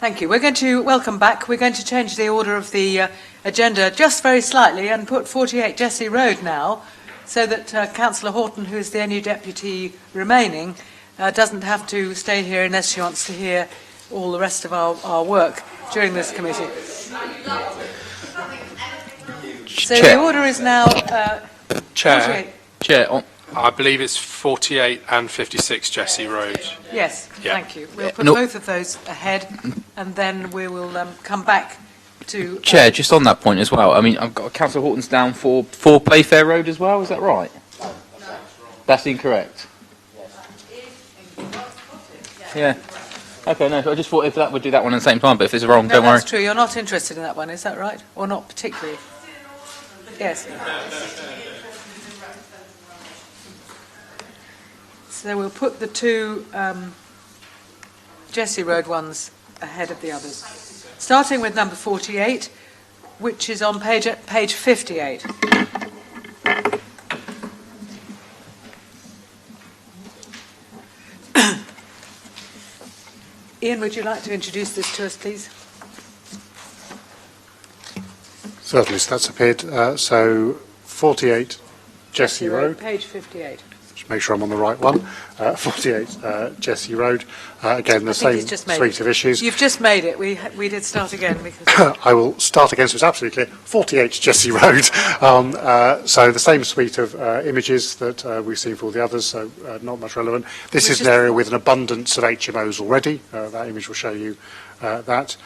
Thank you. We're going to welcome back. We're going to change the order of the agenda just very slightly and put 48 Jessie Road now, so that Councillor Horton, who is the only deputy remaining, doesn't have to stay here unless she wants to hear all the rest of our work during this committee. So the order is now... Chair, I believe it's 48 and 56 Jessie Road. Yes, yeah. Thank you. We'll put both of those ahead, and then we will come back to... Chair, just on that point as well, I mean, I've got Councillor Horton's down for Playfair Road as well, is that right? No. That's incorrect? Yeah. Okay, no, I just thought if that would do that one at the same time, but if it's wrong, don't worry. That's true. You're not interested in that one, is that right? Or not particularly? Yes. So we'll put the two Jessie Road ones ahead of the others. Starting with number 48, which is on page 58. Ian, would you like to introduce this to us, please? Certainly, so that's appeared. So 48 Jessie Road. Page 58. Just make sure I'm on the right one. 48 Jessie Road. Again, the same suite of issues. You've just made it. We did start again. Because I will start again, so it's absolutely clear. 48 Jessie Road. So the same suite of images that we've seen for all the others, so not much relevant. This is an area with an abundance of HMOs already. That image will show you that.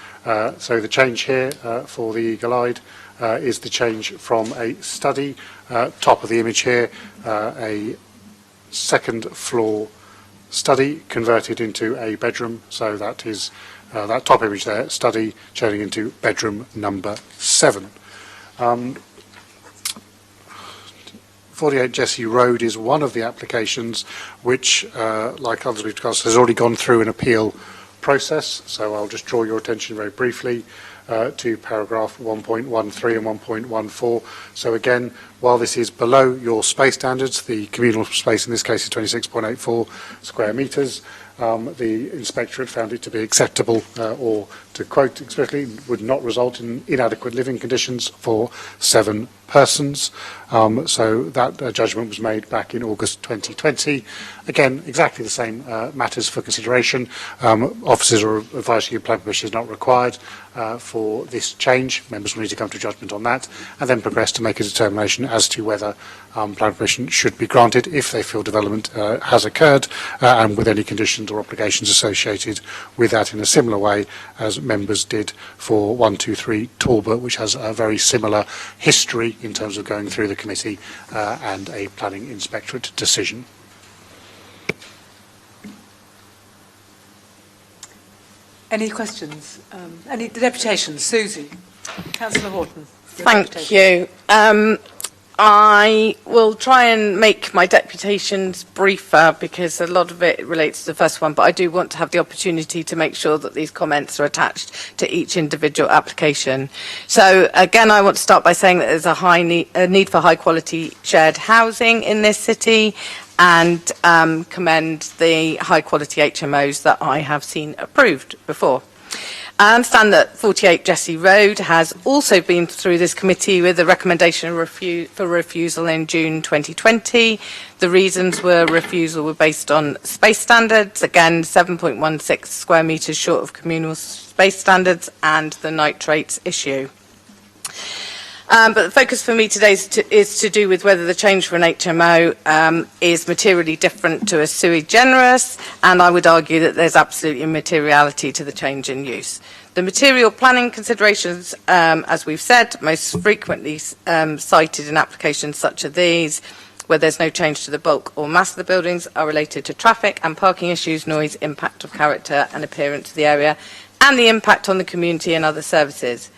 So the change here for the eagle-eyed is the change from a study, top of the image here, a second floor study converted into a bedroom. So that is that top image there, study turning into bedroom number 7. 48 Jessie Road is one of the applications which, like others we've discussed, has already gone through an appeal process. So I'll just draw your attention very briefly to paragraph 1.13 and 1.14. So again, while this is below your space standards, the communal space in this case is 26.84 square metres, the inspectorate found it to be acceptable, or to quote explicitly, would not result in inadequate living conditions for 7 persons. So that judgment was made back in August 2020. Again, exactly the same matters for consideration. Officers are advising you plan permission is not required for this change. Members will need to come to judgment on that and then progress to make a determination as to whether plan permission should be granted if they feel development has occurred, and with any conditions or obligations associated with that in a similar way as members did for 123 Talbot, which has a very similar history in terms of going through the committee and a planning inspectorate decision. Any questions? Any deputations? Susie. Councillor Horton. Thank you. I will try and make my deputations briefer because a lot of it relates to the first one, but I do want to have the opportunity to make sure that these comments are attached to each individual application. So again, I want to start by saying that there's a need for high quality shared housing in this city, and commend the high quality HMOs that I have seen approved before. I understand that 48 Jessie Road has also been through this committee with a recommendation for refusal in June 2020. The reasons refusal were based on space standards, again 7.16 square metres short of communal space standards, and the nitrates issue. But the focus for me today is to do with whether the change for an HMO is materially different to a sui generis, and I would argue that there's absolutely materiality to the change in use. The material planning considerations, as we've said, most frequently cited in applications such as these, where there's no change to the bulk or mass of the buildings, are related to traffic and parking issues, noise, impact of character and appearance of the area, and the impact on the community and other services.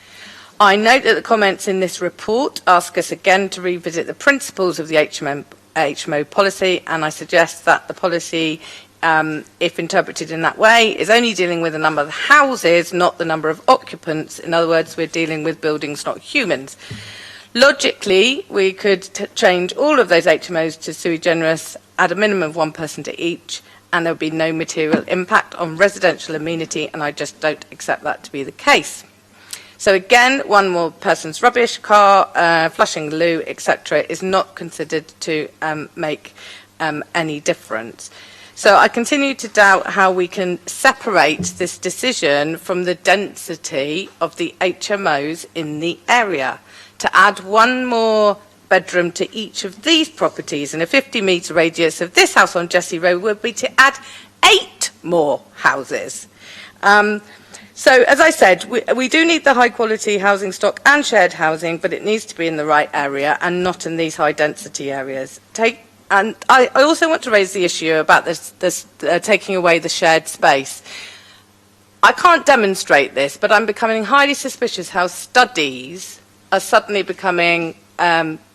I note that the comments in this report ask us again to revisit the principles of the HMO policy, and I suggest that the policy, if interpreted in that way, is only dealing with the number of houses, not the number of occupants. In other words, we're dealing with buildings, not humans. Logically, we could change all of those HMOs to sui generis, add a minimum of 1 person to each, and there'll be no material impact on residential amenity, and I just don't accept that to be the case. So again, one more person's rubbish, car, flushing the loo, etc., is not considered to make any difference. So I continue to doubt how we can separate this decision from the density of the HMOs in the area. To add one more bedroom to each of these properties in a 50-metre radius of this house on Jessie Road would be to add 8 more houses. So, as I said, we do need the high-quality housing stock and shared housing, but it needs to be in the right area and not in these high-density areas. And I also want to raise the issue about this taking away the shared space. I can't demonstrate this, but I'm becoming highly suspicious how studies are suddenly becoming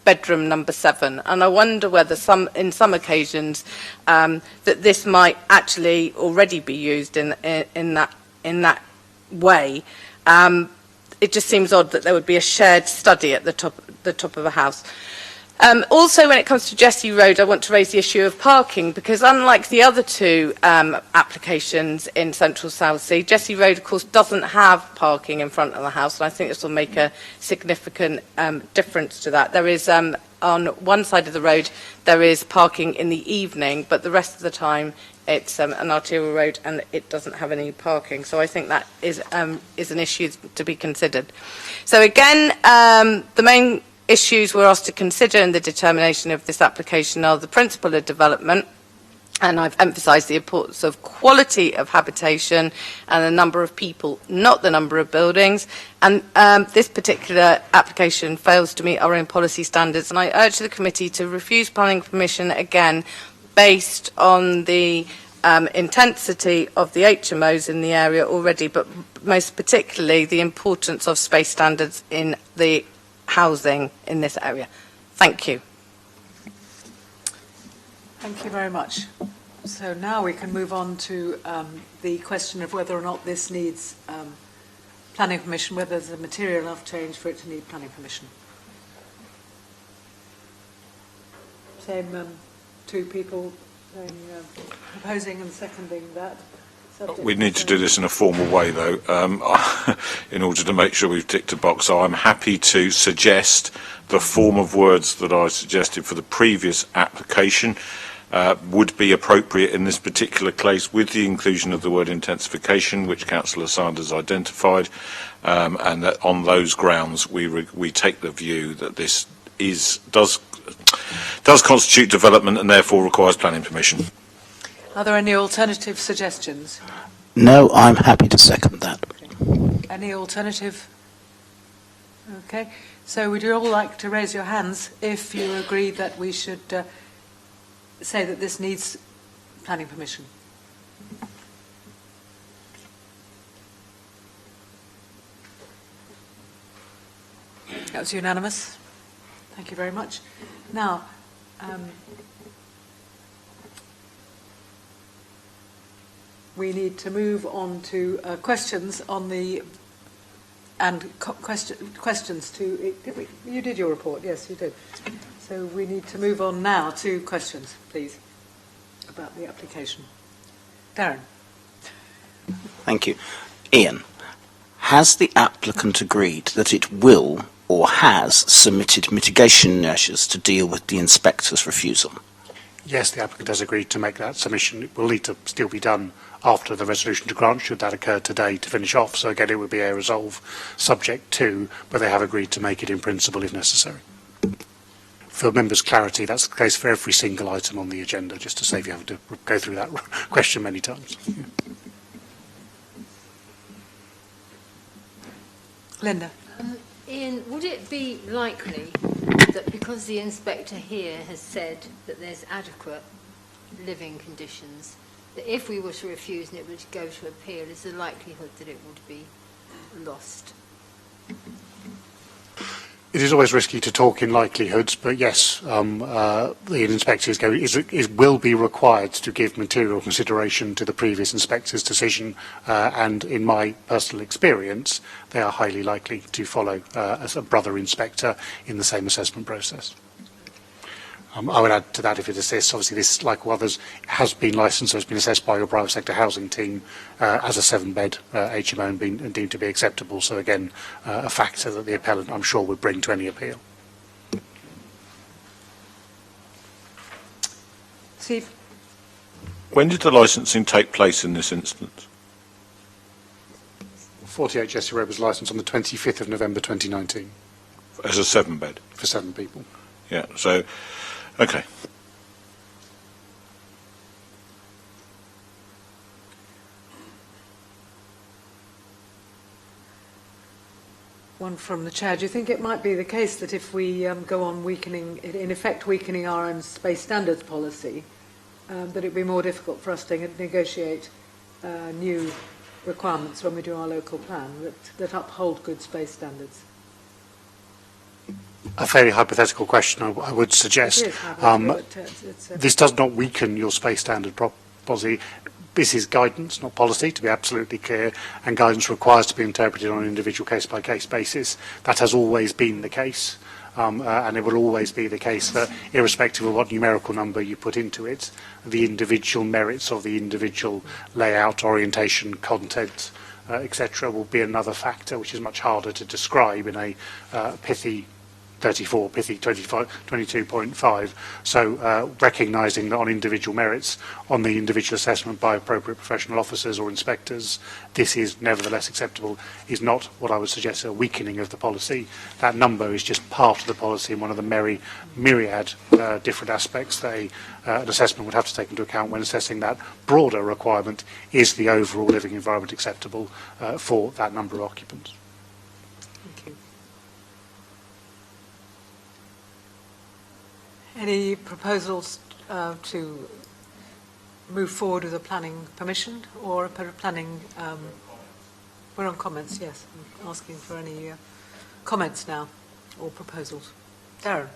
bedroom number 7, and I wonder whether in some occasions that this might actually already be used in that way. It just seems odd that there would be a shared study at the top of a house. Also, when it comes to Jessie Road, I want to raise the issue of parking, because unlike the other 2 applications in Central Southsea, Jessie Road, of course, doesn't have parking in front of the house, and I think this will make a significant difference to that. There is, on one side of the road, there is parking in the evening, but the rest of the time it's an arterial road and it doesn't have any parking. So I think that is an issue to be considered. So again, the main issues we're asked to consider in the determination of this application are the principle of development, and I've emphasised the importance of quality of habitation and the number of people, not the number of buildings. And this particular application fails to meet our own policy standards, and I urge the committee to refuse planning permission again based on the intensity of the HMOs in the area already, but most particularly the importance of space standards in the housing in this area. Thank you. Thank you very much. So now we can move on to the question of whether or not this needs planning permission, whether there's a material enough change for it to need planning permission. Same 2 people proposing and seconding that. We need to do this in a formal way, though, in order to make sure we've ticked a box. So I'm happy to suggest the form of words that I suggested for the previous application would be appropriate in this particular case, with the inclusion of the word intensification, which Councillor Sanders identified, and that on those grounds we take the view that this does constitute development and therefore requires planning permission. Are there any alternative suggestions? No, I'm happy to second that. Okay. Any alternative? Okay. So would you all like to raise your hands if you agree that we should say that this needs planning permission? That was unanimous. Thank you very much. Now, we need to move on to questions on the questions to. You did your report, yes, you did. So we need to move on now to questions, please, about the application. Darren. Thank you. Ian, has the applicant agreed that it will or has submitted mitigation measures to deal with the inspector's refusal? Yes, the applicant has agreed to make that submission. It will need to still be done after the resolution to grant, should that occur today, to finish off. So again, it would be a resolve subject to, but they have agreed to make it in principle if necessary. For members' clarity, that's the case for every single item on the agenda, just to save you having to go through that question many times. Linda. Ian, would it be likely that because the inspector here has said that there's adequate living conditions, that if we were to refuse and it were to go to appeal, is the likelihood that it would be lost? It is always risky to talk in likelihoods, but yes, the inspector will be required to give material consideration to the previous inspector's decision, and in my personal experience, they are highly likely to follow as a brother inspector in the same assessment process. I would add to that, if it assists, obviously this, like others, has been licensed, so it's been assessed by your private sector housing team as a 7-bed HMO and been deemed to be acceptable. So again, a factor that the appellant, I'm sure, would bring to any appeal. Steve? When did the licensing take place in this instance? 48 Jesse Road was licensed on the 25th of November 2019 As a 7-bed? for 7 people. Yeah, so, okay. One from the chair. Do you think it might be the case that if we go on weakening, in effect weakening our own space standards policy, that it'd be more difficult for us to negotiate new requirements when we do our local plan that uphold good space standards? A fairly hypothetical question, I would suggest. It is hypothetical, but it's This does not weaken your space standard policy. This is guidance, not policy, to be absolutely clear, and guidance requires to be interpreted on an individual case-by-case basis. That has always been the case, and it will always be the case that, irrespective of what numerical number you put into it, the individual merits of the individual layout, orientation, content, etc., will be another factor which is much harder to describe in a pithy 34, pithy 22.5. So recognising that on individual merits, on the individual assessment by appropriate professional officers or inspectors, this is nevertheless acceptable, is not what I would suggest a weakening of the policy. That number is just part of the policy and one of the myriad different aspects that an assessment would have to take into account when assessing that broader requirement: is the overall living environment acceptable for that number of occupants. Thank you. Any proposals to move forward with a planning permission or a planning? We're on comments, yes. I'm asking for any comments now or proposals. Darren.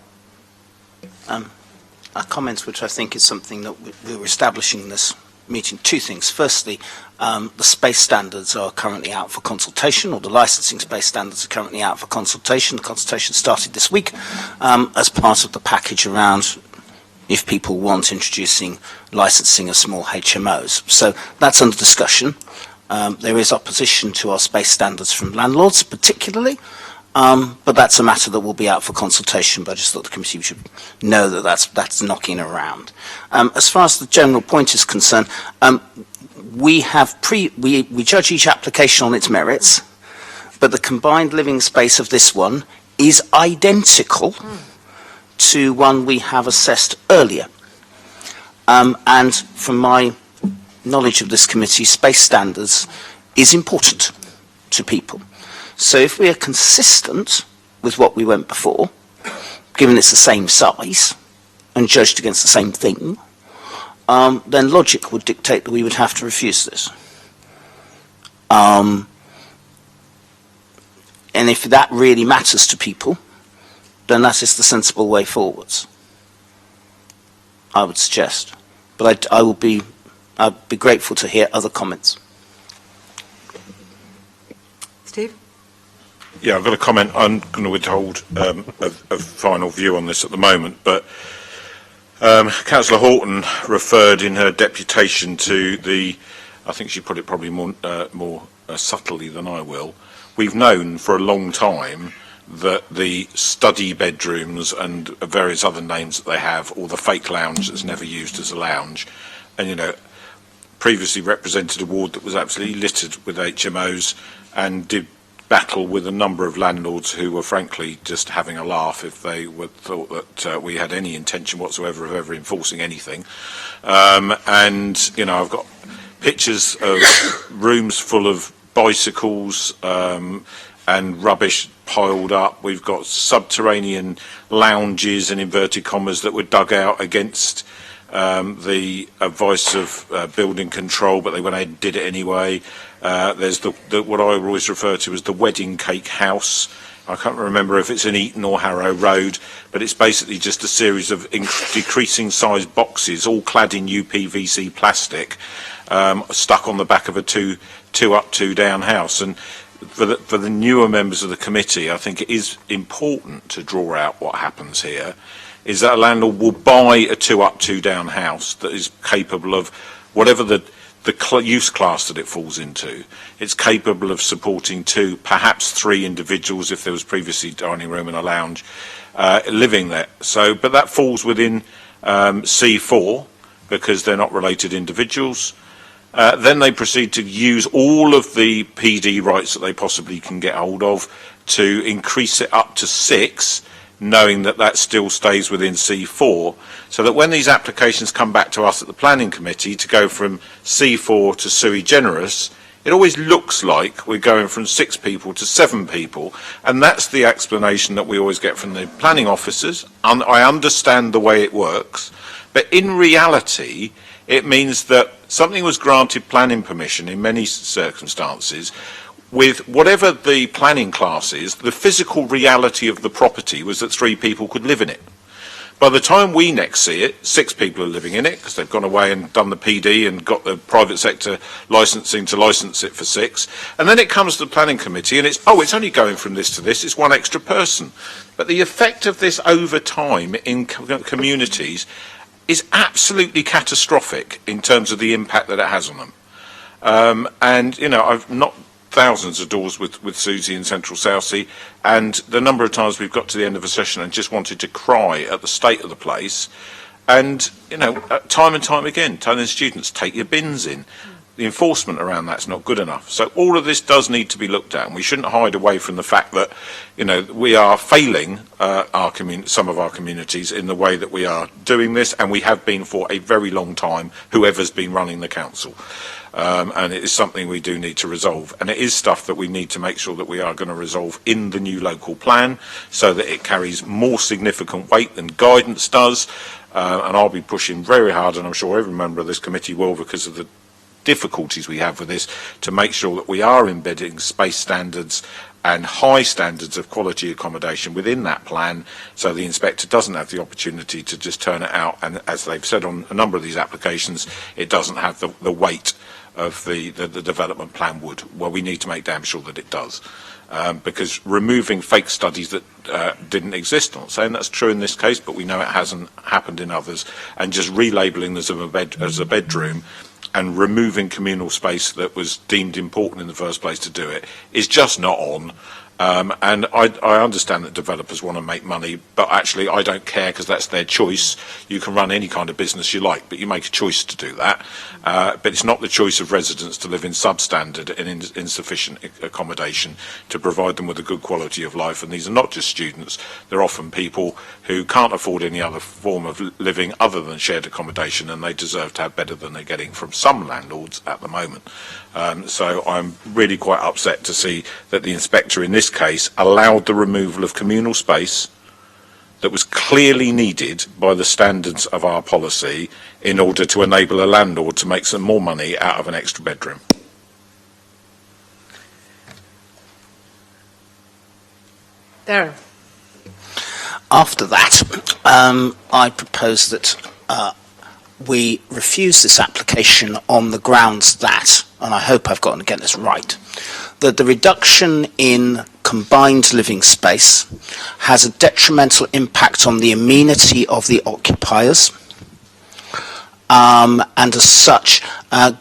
Our comments, which I think is something that we're establishing in this meeting. 2 things. Firstly, the space standards are currently out for consultation, or the licensing space standards are currently out for consultation. The consultation started this week as part of the package around, if people want, introducing licensing of small HMOs. So that's under discussion. There is opposition to our space standards from landlords, particularly, but that's a matter that will be out for consultation. But I just thought the committee should know that that's knocking around. As far as the general point is concerned, we judge each application on its merits, but the combined living space of this one is identical to one we have assessed earlier. And from my knowledge of this committee, space standards is important to people. So if we are consistent with what we went before, given it's the same size and judged against the same thing, then logic would dictate that we would have to refuse this. And if that really matters to people, then that is the sensible way forwards, I would suggest. But I'd be grateful to hear other comments. Steve? Yeah, I've got a comment. I'm going to withhold a final view on this at the moment, but Councillor Horton referred in her deputation to the, I think she put it probably more subtly than I will. We've known for a long time that the study bedrooms and various other names that they have, or the fake lounge that's never used as a lounge, and previously represented a ward that was absolutely littered with HMOs and did battle with a number of landlords who were frankly just having a laugh if they thought that we had any intention whatsoever of ever enforcing anything. And I've got pictures of rooms full of bicycles and rubbish piled up. We've got subterranean lounges and inverted commas that were dug out against the advice of building control, but they went ahead and did it anyway. There's what I always refer to as the wedding cake house. I can't remember if it's in Eton or Harrow Road, but it's basically just a series of decreasing size boxes, all clad in UPVC plastic, stuck on the back of a two up, two down house. And for the newer members of the committee, I think it is important to draw out what happens here. is that a landlord will buy a 2 up, 2 down house that is capable of whatever the use class that it falls into. It's capable of supporting 2, perhaps 3 individuals if there was previously dining room and a lounge living there. So, but that falls within C4 because they're not related individuals. Then they proceed to use all of the PD rights that they possibly can get hold of to increase it up to 6, knowing that that still stays within C4, so that when these applications come back to us at the planning committee to go from C4 to sui generis, it always looks like we're going from 6 people to 7 people, and that's the explanation that we always get from the planning officers. I understand the way it works, but in reality it means that something was granted planning permission in many circumstances with whatever the planning class is. The physical reality of the property was that 3 people could live in it. By the time we next see it, 6 people are living in it because they've gone away and done the PD and got the private sector licensing to license it for 6. And then it comes to the planning committee and it's only going from this to this, it's 1 extra person. But the effect of this over time in communities is absolutely catastrophic in terms of the impact that it has on them. And, you know, I've not thousands of doors with Susie in Central Southsea, and the number of times we've got to the end of a session and just wanted to cry at the state of the place, and, you know, time and time again, telling students, take your bins in. The enforcement around that's not good enough. So all of this does need to be looked at, and we shouldn't hide away from the fact that, you know, we are failing some of our communities in the way that we are doing this, and we have been for a very long time, whoever's been running the council. And it is something we do need to resolve, and it is stuff that we need to make sure that we are going to resolve in the new local plan so that it carries more significant weight than guidance does, and I'll be pushing very hard, and I'm sure every member of this committee will, because of the difficulties we have with this, to make sure that we are embedding space standards and high standards of quality accommodation within that plan, so the inspector doesn't have the opportunity to just turn it out, and as they've said on a number of these applications, it doesn't have the weight of the development plan would. Well, we need to make damn sure that it does, because removing fake studies that didn't exist, I'm not saying that's true in this case, but we know it hasn't happened in others, and just relabeling this as a bedroom and removing communal space that was deemed important in the first place to do it is just not on. And I understand that developers want to make money, but actually I don't care, because that's their choice. You can run any kind of business you like, but you make a choice to do that. But it's not the choice of residents to live in substandard and insufficient accommodation to provide them with a good quality of life. And these are not just students, they're often people who can't afford any other form of living other than shared accommodation, and they deserve to have better than they're getting from some landlords at the moment. So I'm really quite upset to see that the inspector in this case allowed the removal of communal space that was clearly needed by the standards of our policy in order to enable a landlord to make some more money out of an extra bedroom. Darren. After that, I propose that we refuse this application on the grounds that, and I hope I've gotten to get this right, that the reduction in combined living space has a detrimental impact on the amenity of the occupiers, and as such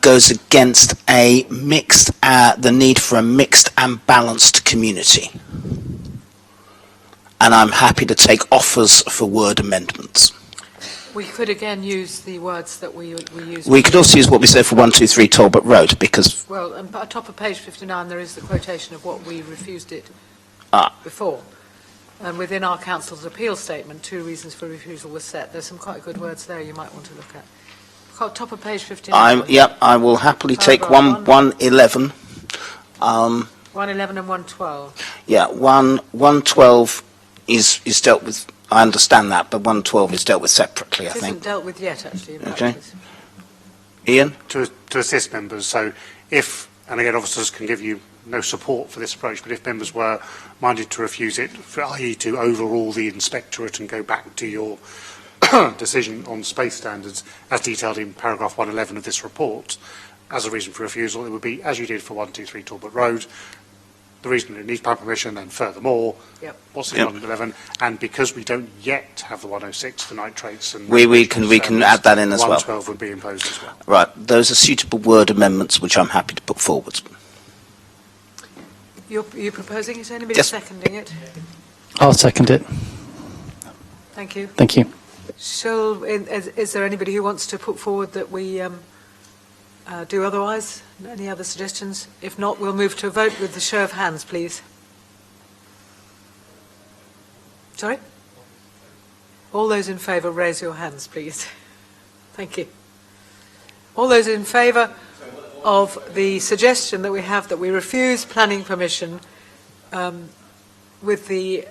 goes against a the need for a mixed and balanced community. And I'm happy to take offers for word amendments. We could again use the words that we use. We could also use what we said for 123 Talbot Road, because... Well, at the top of page 59 there is the quotation of what we refused it before. And within our council's appeal statement, 2 reasons for refusal were set. There's some quite good words there you might want to look at. Top of page 59. Yep, I will happily take 111. 111 and 112. Yeah, 112 is dealt with. I understand that, but 112 is dealt with separately, I It think. isn't dealt with yet, actually. In Okay. practice. Ian? To assist members. So if, and again, officers can give you no support for this approach, but if members were minded to refuse it, i.e. to overrule the inspectorate and go back to your decision on space standards as detailed in paragraph 111 of this report, as a reason for refusal, it would be, as you did for 123 Talbot Road, the reason it needs planning permission, and furthermore, Yep. what's in Yep. 111, and because we don't yet have the 106 for nitrates and We can add that in as well. 112 would be imposed as well. Right, those are suitable word amendments which I'm happy to put forward. You're proposing it? Anybody Yes. seconding it? I'll second it. Thank you. Thank you. Is there anybody who wants to put forward that we do otherwise? Any other suggestions? If not, we'll move to a vote with the show of hands, please. Sorry? All those in favour, raise your hands, please. Thank you. All those in favour of the suggestion that we have that we refuse planning permission with the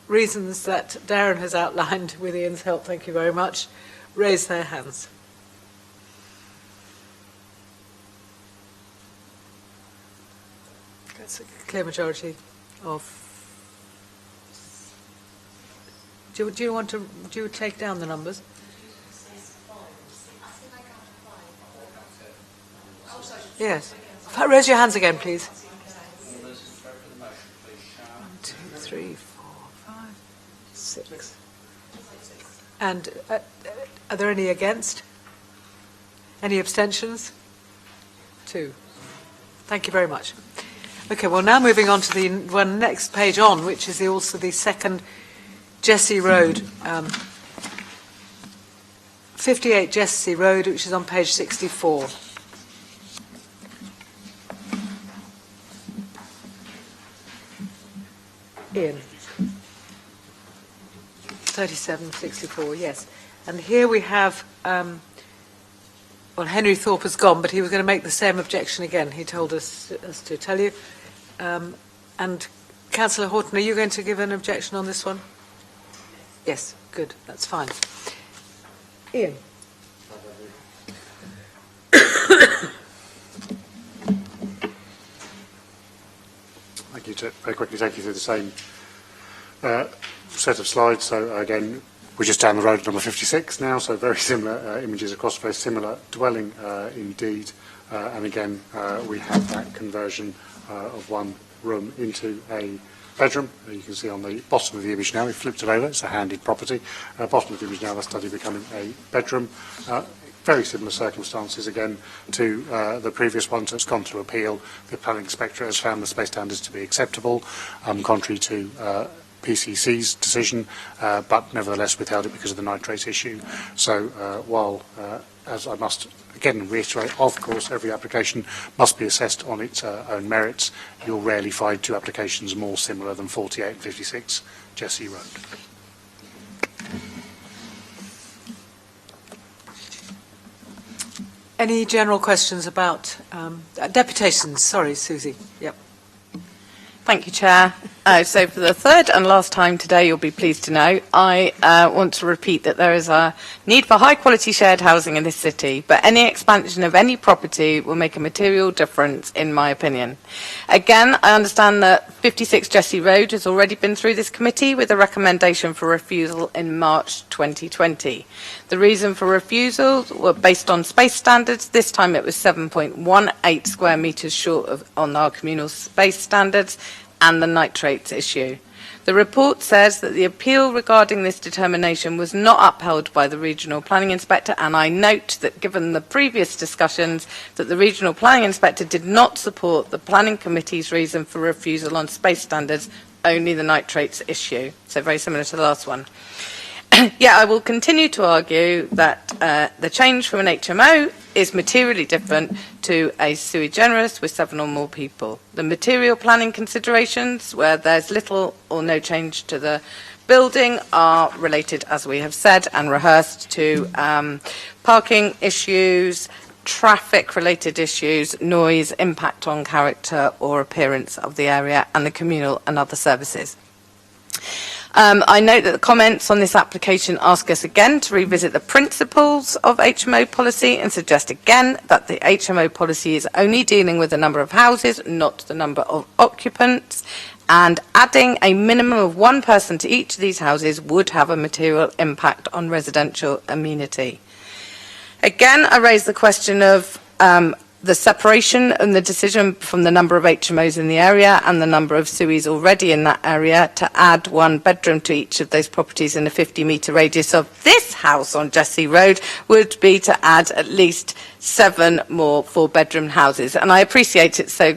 reasons that Darren has outlined with Ian's help, thank you very much, raise their hands. That's a clear majority of... Do you want to take down the numbers? Yes. Raise your hands again, please. 1, 2, 3, 4, 5, 6. And are there any against? Any abstentions? 2. Thank you very much. Okay, well, now moving on to the one next page on, which is also the second Jesse Road, 58 Jesse Road, which is on page 64. Ian. 3764, yes. And here we have, well, Henry Thorpe has gone, but he was going to make the same objection again. He told us to tell you. And Councillor Horton, are you going to give an objection on this one? Yes, good, that's fine. Ian. Thank you. To very quickly take you through the same set of slides. So again, we're just down the road at number 56 now, so very similar images across, very similar dwelling indeed. And again, we have that conversion of one room into a bedroom. You can see on the bottom of the image now, we flipped it over, it's a handed property. Bottom of the image now, the study becoming a bedroom. Very similar circumstances again to the previous one, so it's gone through appeal. The planning inspector has found the space standards to be acceptable, contrary to PCC's decision, but nevertheless withheld it because of the nitrate issue. So while, as I must again reiterate, of course, every application must be assessed on its own merits, you'll rarely find two applications more similar than 48 and 56 Jesse Road. Any general questions about deputations? Sorry, Susie. Yep. Thank you, Chair. So for the third and last time today, you'll be pleased to know, I want to repeat that there is a need for high-quality shared housing in this city, but any expansion of any property will make a material difference, in my opinion. Again, I understand that 56 Jesse Road has already been through this committee with a recommendation for refusal in March 2020. The reason for refusal were based on space standards. This time it was 7.18 square metres short of on our communal space standards, and the nitrates issue. The report says that the appeal regarding this determination was not upheld by the regional planning inspector, and I note that given the previous discussions that the regional planning inspector did not support the planning committee's reason for refusal on space standards, only the nitrates issue. So very similar to the last one. Yeah, I will continue to argue that the change from an HMO is materially different to a sui generis with 7 or more people. The material planning considerations, where there's little or no change to the building, are related, as we have said and rehearsed, to parking issues, traffic-related issues, noise, impact on character or appearance of the area, and the communal and other services. I note that the comments on this application ask us again to revisit the principles of HMO policy and suggest again that the HMO policy is only dealing with the number of houses, not the number of occupants, and adding a minimum of 1 person to each of these houses would have a material impact on residential amenity. Again, I raise the question of the separation and the decision from the number of HMOs in the area and the number of SUIs already in that area to add one bedroom to each of those properties in a 50-metre radius of this house on Jesse Road would be to add at least 7 more 4-bedroom houses. And I appreciate it's so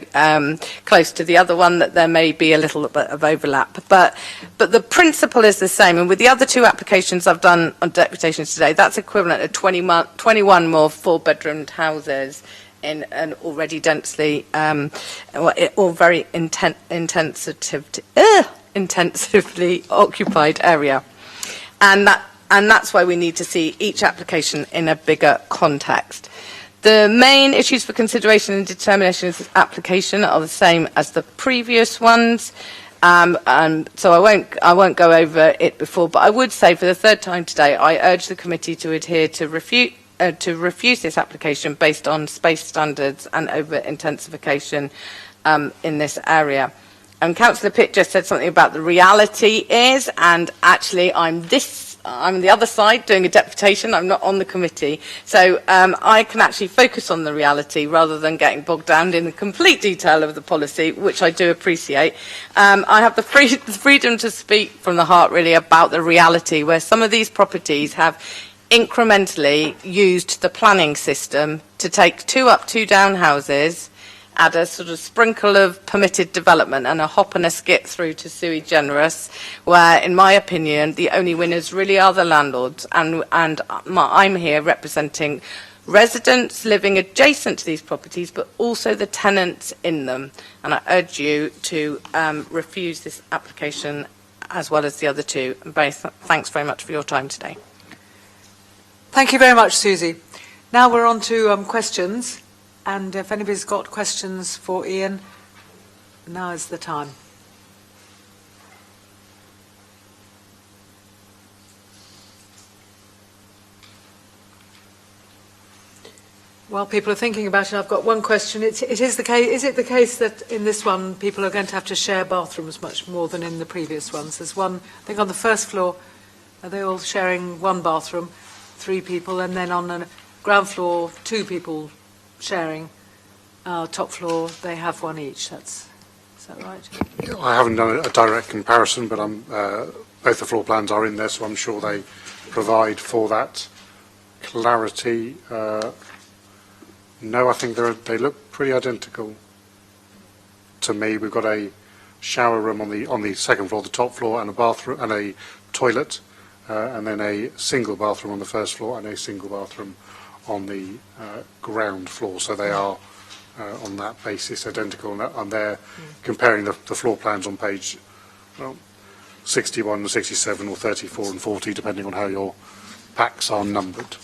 close to the other one that there may be a little bit of overlap. But the principle is the same. And with the other 2 applications I've done on deputations today, that's equivalent to 21 more 4-bedroom houses in an already densely, or very intensively occupied area. And that's why we need to see each application in a bigger context. The main issues for consideration and determination of this application are the same as the previous ones. And so I won't go over it before, but I would say for the 3rd time today, I urge the committee to adhere to refuse this application based on space standards and over-intensification in this area. And Councillor Pitt just said something about the reality is, and actually I'm the other side doing a deputation, I'm not on the committee, so I can actually focus on the reality rather than getting bogged down in the complete detail of the policy, which I do appreciate. I have the freedom to speak from the heart really about the reality where some of these properties have incrementally used the planning system to take 2 up, 2 down houses, add a sort of sprinkle of permitted development and a hop and a skip through to sui generis, where, in my opinion, the only winners really are the landlords. And I'm here representing residents living adjacent to these properties, but also the tenants in them. And I urge you to refuse this application as well as the other 2. And thanks very much for your time today. Thank you very much, Susie. Now we're on to questions. And if anybody's got questions for Ian, now is the time. While people are thinking about it, I've got one question. Is it the case that in this one people are going to have to share bathrooms much more than in the previous ones? There's one, I think on the first floor, are they all sharing one bathroom, 3 people, and then on the ground floor, 2 people sharing. Top floor, they have 1 each. Is that right? I haven't done a direct comparison, but both the floor plans are in there, so I'm sure they provide for that clarity. No, I think they look pretty identical to me. We've got a shower room on the 2nd floor, the top floor, and a bathroom and a toilet, and then a single bathroom on the 1st floor and a single bathroom on the ground floor. So they are on that basis identical, and they're comparing the floor plans on page 61 and 67 or 34 and 40, depending on how your packs are numbered.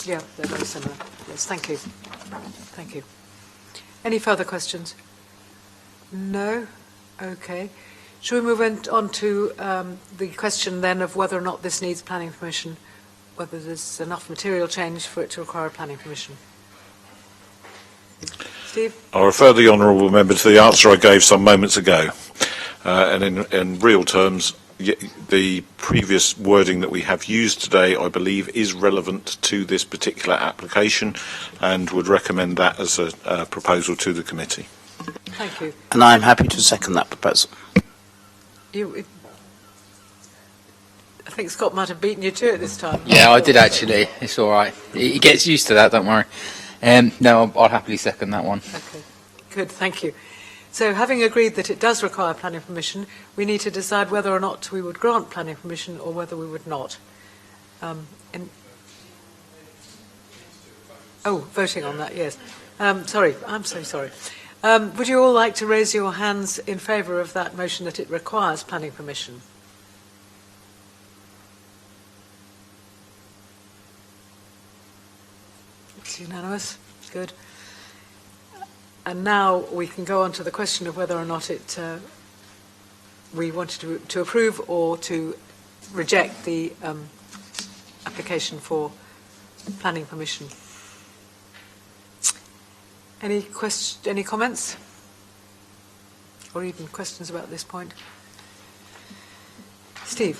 Yeah, they're very similar. Yes, thank you. Thank you. Any further questions? No? Okay. Shall we move on to the question then of whether or not this needs planning permission, whether there's enough material change for it to require a planning permission? Steve? I refer the honourable member to the answer I gave some moments ago. And in real terms, the previous wording that we have used today, I believe, is relevant to this particular application, and would recommend that as a proposal to the committee. Thank you. And I'm happy to second that proposal. I think Scott might have beaten you to it this time. Yeah, I did actually. It's all right. He gets used to that, don't worry. No, I'll happily second that one. Okay, good, thank you. So having agreed that it does require planning permission, we need to decide whether or not we would grant planning permission or whether we would not. Voting on that, yes. Sorry, I'm so sorry. Would you all like to raise your hands in favour of that motion that it requires planning permission? It's unanimous. Good. And now we can go on to the question of whether or not we wanted to approve or to reject the application for planning permission. Any comments? Or even questions about this point? Steve?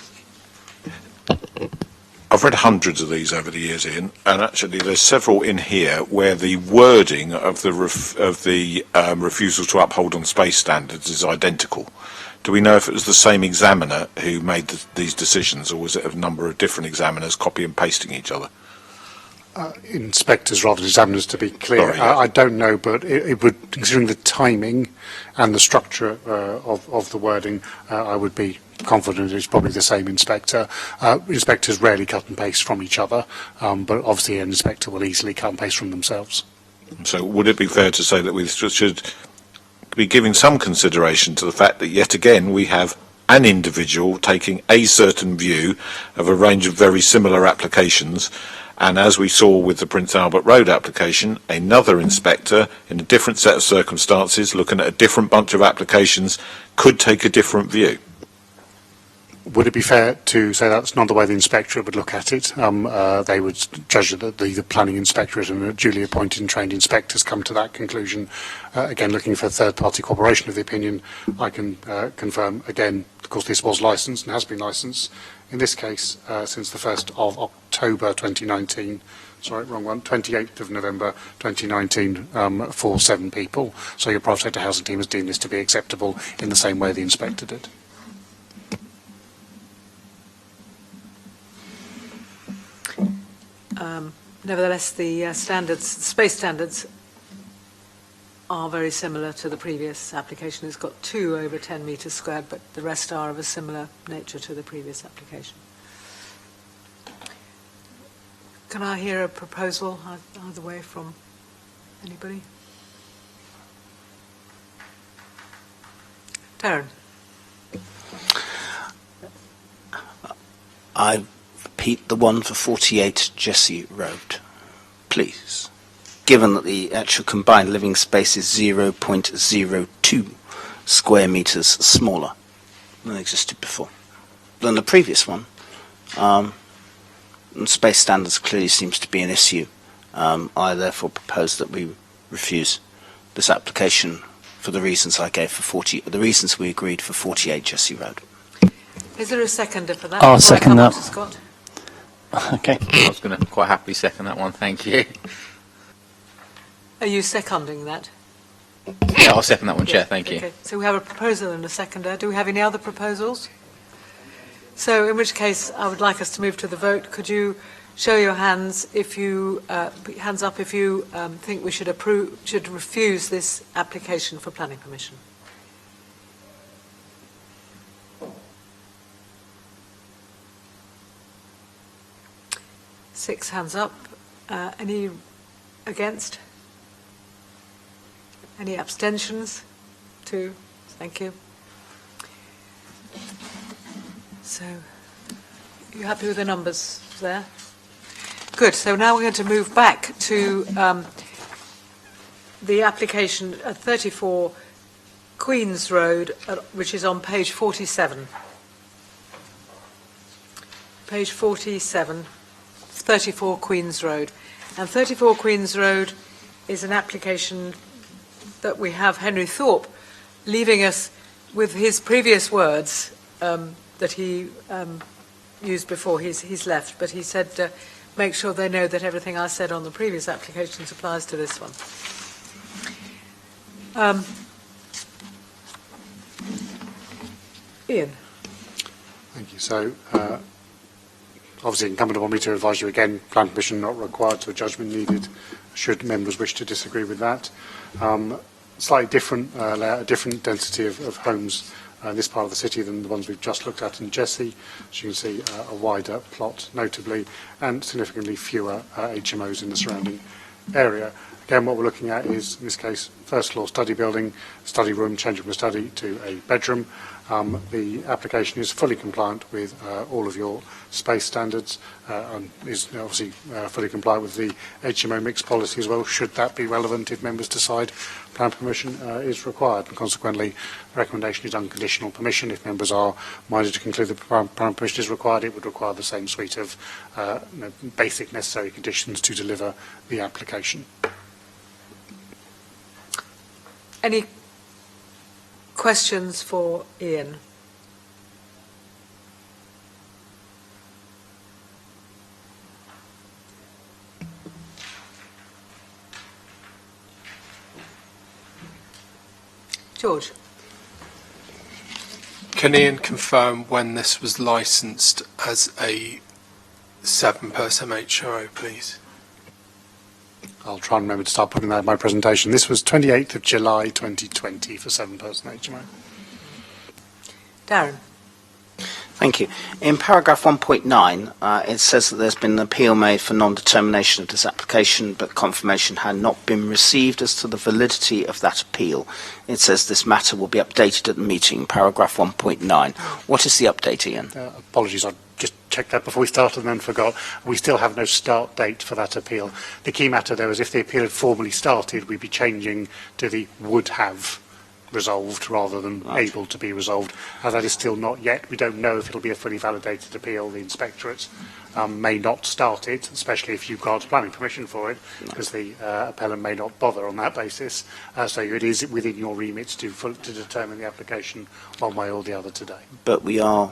I've read hundreds of these over the years, Ian, and actually there's several in here where the wording of the refusal to uphold on space standards is identical. Do we know if it was the same examiner who made these decisions, or was it a number of different examiners copy and pasting each other? Inspectors rather than examiners, to be clear. Sorry, yeah. I don't know, but it would, considering the timing and the structure of the wording, I would be confident it's probably the same inspector. Inspectors rarely cut and paste from each other, but obviously an inspector will easily cut and paste from themselves. So would it be fair to say that we should be giving some consideration to the fact that yet again we have an individual taking a certain view of a range of very similar applications, and as we saw with the Prince Albert Road application, another inspector in a different set of circumstances looking at a different bunch of applications could take a different view? Would it be fair to say that's not the way the inspectorate would look at it? They would judge that the planning inspectorate and the duly appointed and trained inspectors come to that conclusion. Again, looking for third-party corroboration of the opinion, I can confirm, again, of course this was licensed and has been licensed, in this case, since the 1st of October 2019, sorry, wrong one, 28th of November 2019, for 7 people. So your private sector housing team has deemed this to be acceptable in the same way the inspector did. Nevertheless, the space standards are very similar to the previous application. It's got 2 over 10 metres squared, but the rest are of a similar nature to the previous application. Can I hear a proposal either way from anybody? Darren. I repeat the one for 48 Jesse Road, please. Given that the actual combined living space is 0.02 square metres smaller than existed before, than the previous one, and space standards clearly seems to be an issue. I therefore propose that we refuse this application for the reasons I gave for the reasons we agreed for 48 Jesse Road. Is there a seconder for that? I'll before I second come on that. to Scott? Okay. I was going to quite happily second that one, thank you. Are you seconding that? Yeah, I'll second that one, Chair, Yeah, thank you. Okay. So we have a proposal and a seconder. Do we have any other proposals? So in which case I would like us to move to the vote. Could you show your hands if you hands up if you think we should refuse this application for planning permission? Six hands up. Any against? Any abstentions? 2. Thank you. So, you happy with the numbers there? Good. So now we're going to move back to the application at 34 Queen's Road, which is on page 47. Page 47, 34 Queen's Road. And 34 Queen's Road is an application that we have Henry Thorpe leaving us with his previous words that he used before he's left. But he said, make sure they know that everything I said on the previous applications applies to this one. Ian. Thank you. So, obviously incumbent upon me to advise you again, plan permission not required, so judgment needed should members wish to disagree with that. Slightly different layout, a different density of homes in this part of the city than the ones we've just looked at in Jesse. As you can see, a wider plot notably, and significantly fewer HMOs in the surrounding area. Again, what we're looking at is, in this case, first floor study building, study room, changing from a study to a bedroom. The application is fully compliant with all of your space standards and is obviously fully compliant with the HMO mixed policy as well, should that be relevant if members decide plan permission is required. And consequently, the recommendation is unconditional permission. If members are minded to conclude that plan permission is required, it would require the same suite of basic necessary conditions to deliver the application. Any questions for Ian? George? Can Ian confirm when this was licensed as a 7-person HRO, please? I'll try and remember to start putting that in my presentation. This was 28th of July 2020 for 7-person HMO. Darren? Thank you. In paragraph 1.9, it says that there's been an appeal made for non-determination of this application, but confirmation had not been received as to the validity of that appeal. It says this matter will be updated at the meeting, paragraph 1.9. What is the update, Ian? Apologies, I just checked that before we started and then forgot. We still have no start date for that appeal. The key matter, though, is if the appeal had formally started, we'd be changing to the would have resolved rather than able to be resolved. That is still not yet. We don't know if it'll be a fully validated appeal. The inspectorate may not start it, especially if you grant planning permission for it, because the appellant may not bother on that basis. So it is within your remit to determine the application one way or the other today. But we are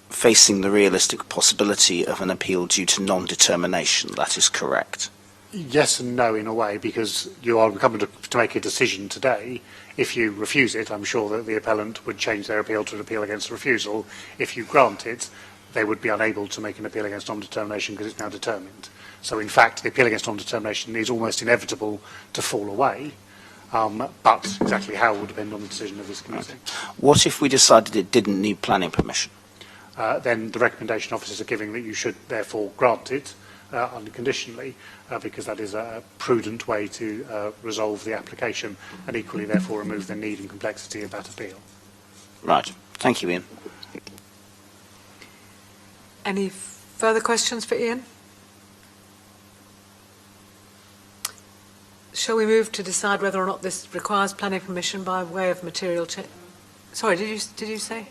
facing the realistic possibility of an appeal due to non-determination. That is correct. Yes and no in a way, because you are coming to make a decision today. If you refuse it, I'm sure that the appellant would change their appeal to an appeal against refusal. If you grant it, they would be unable to make an appeal against non-determination because it's now determined. So in fact, the appeal against non-determination is almost inevitable to fall away, but exactly how will depend on the decision of this committee. What if we decided it didn't need planning permission? Then the recommendation officers are giving that you should therefore grant it unconditionally, because that is a prudent way to resolve the application and equally therefore remove the need and complexity of that appeal. Right. Thank you, Ian. Any further questions for Ian? Shall we move to decide whether or not this requires planning permission by way of material change? Sorry, did you say?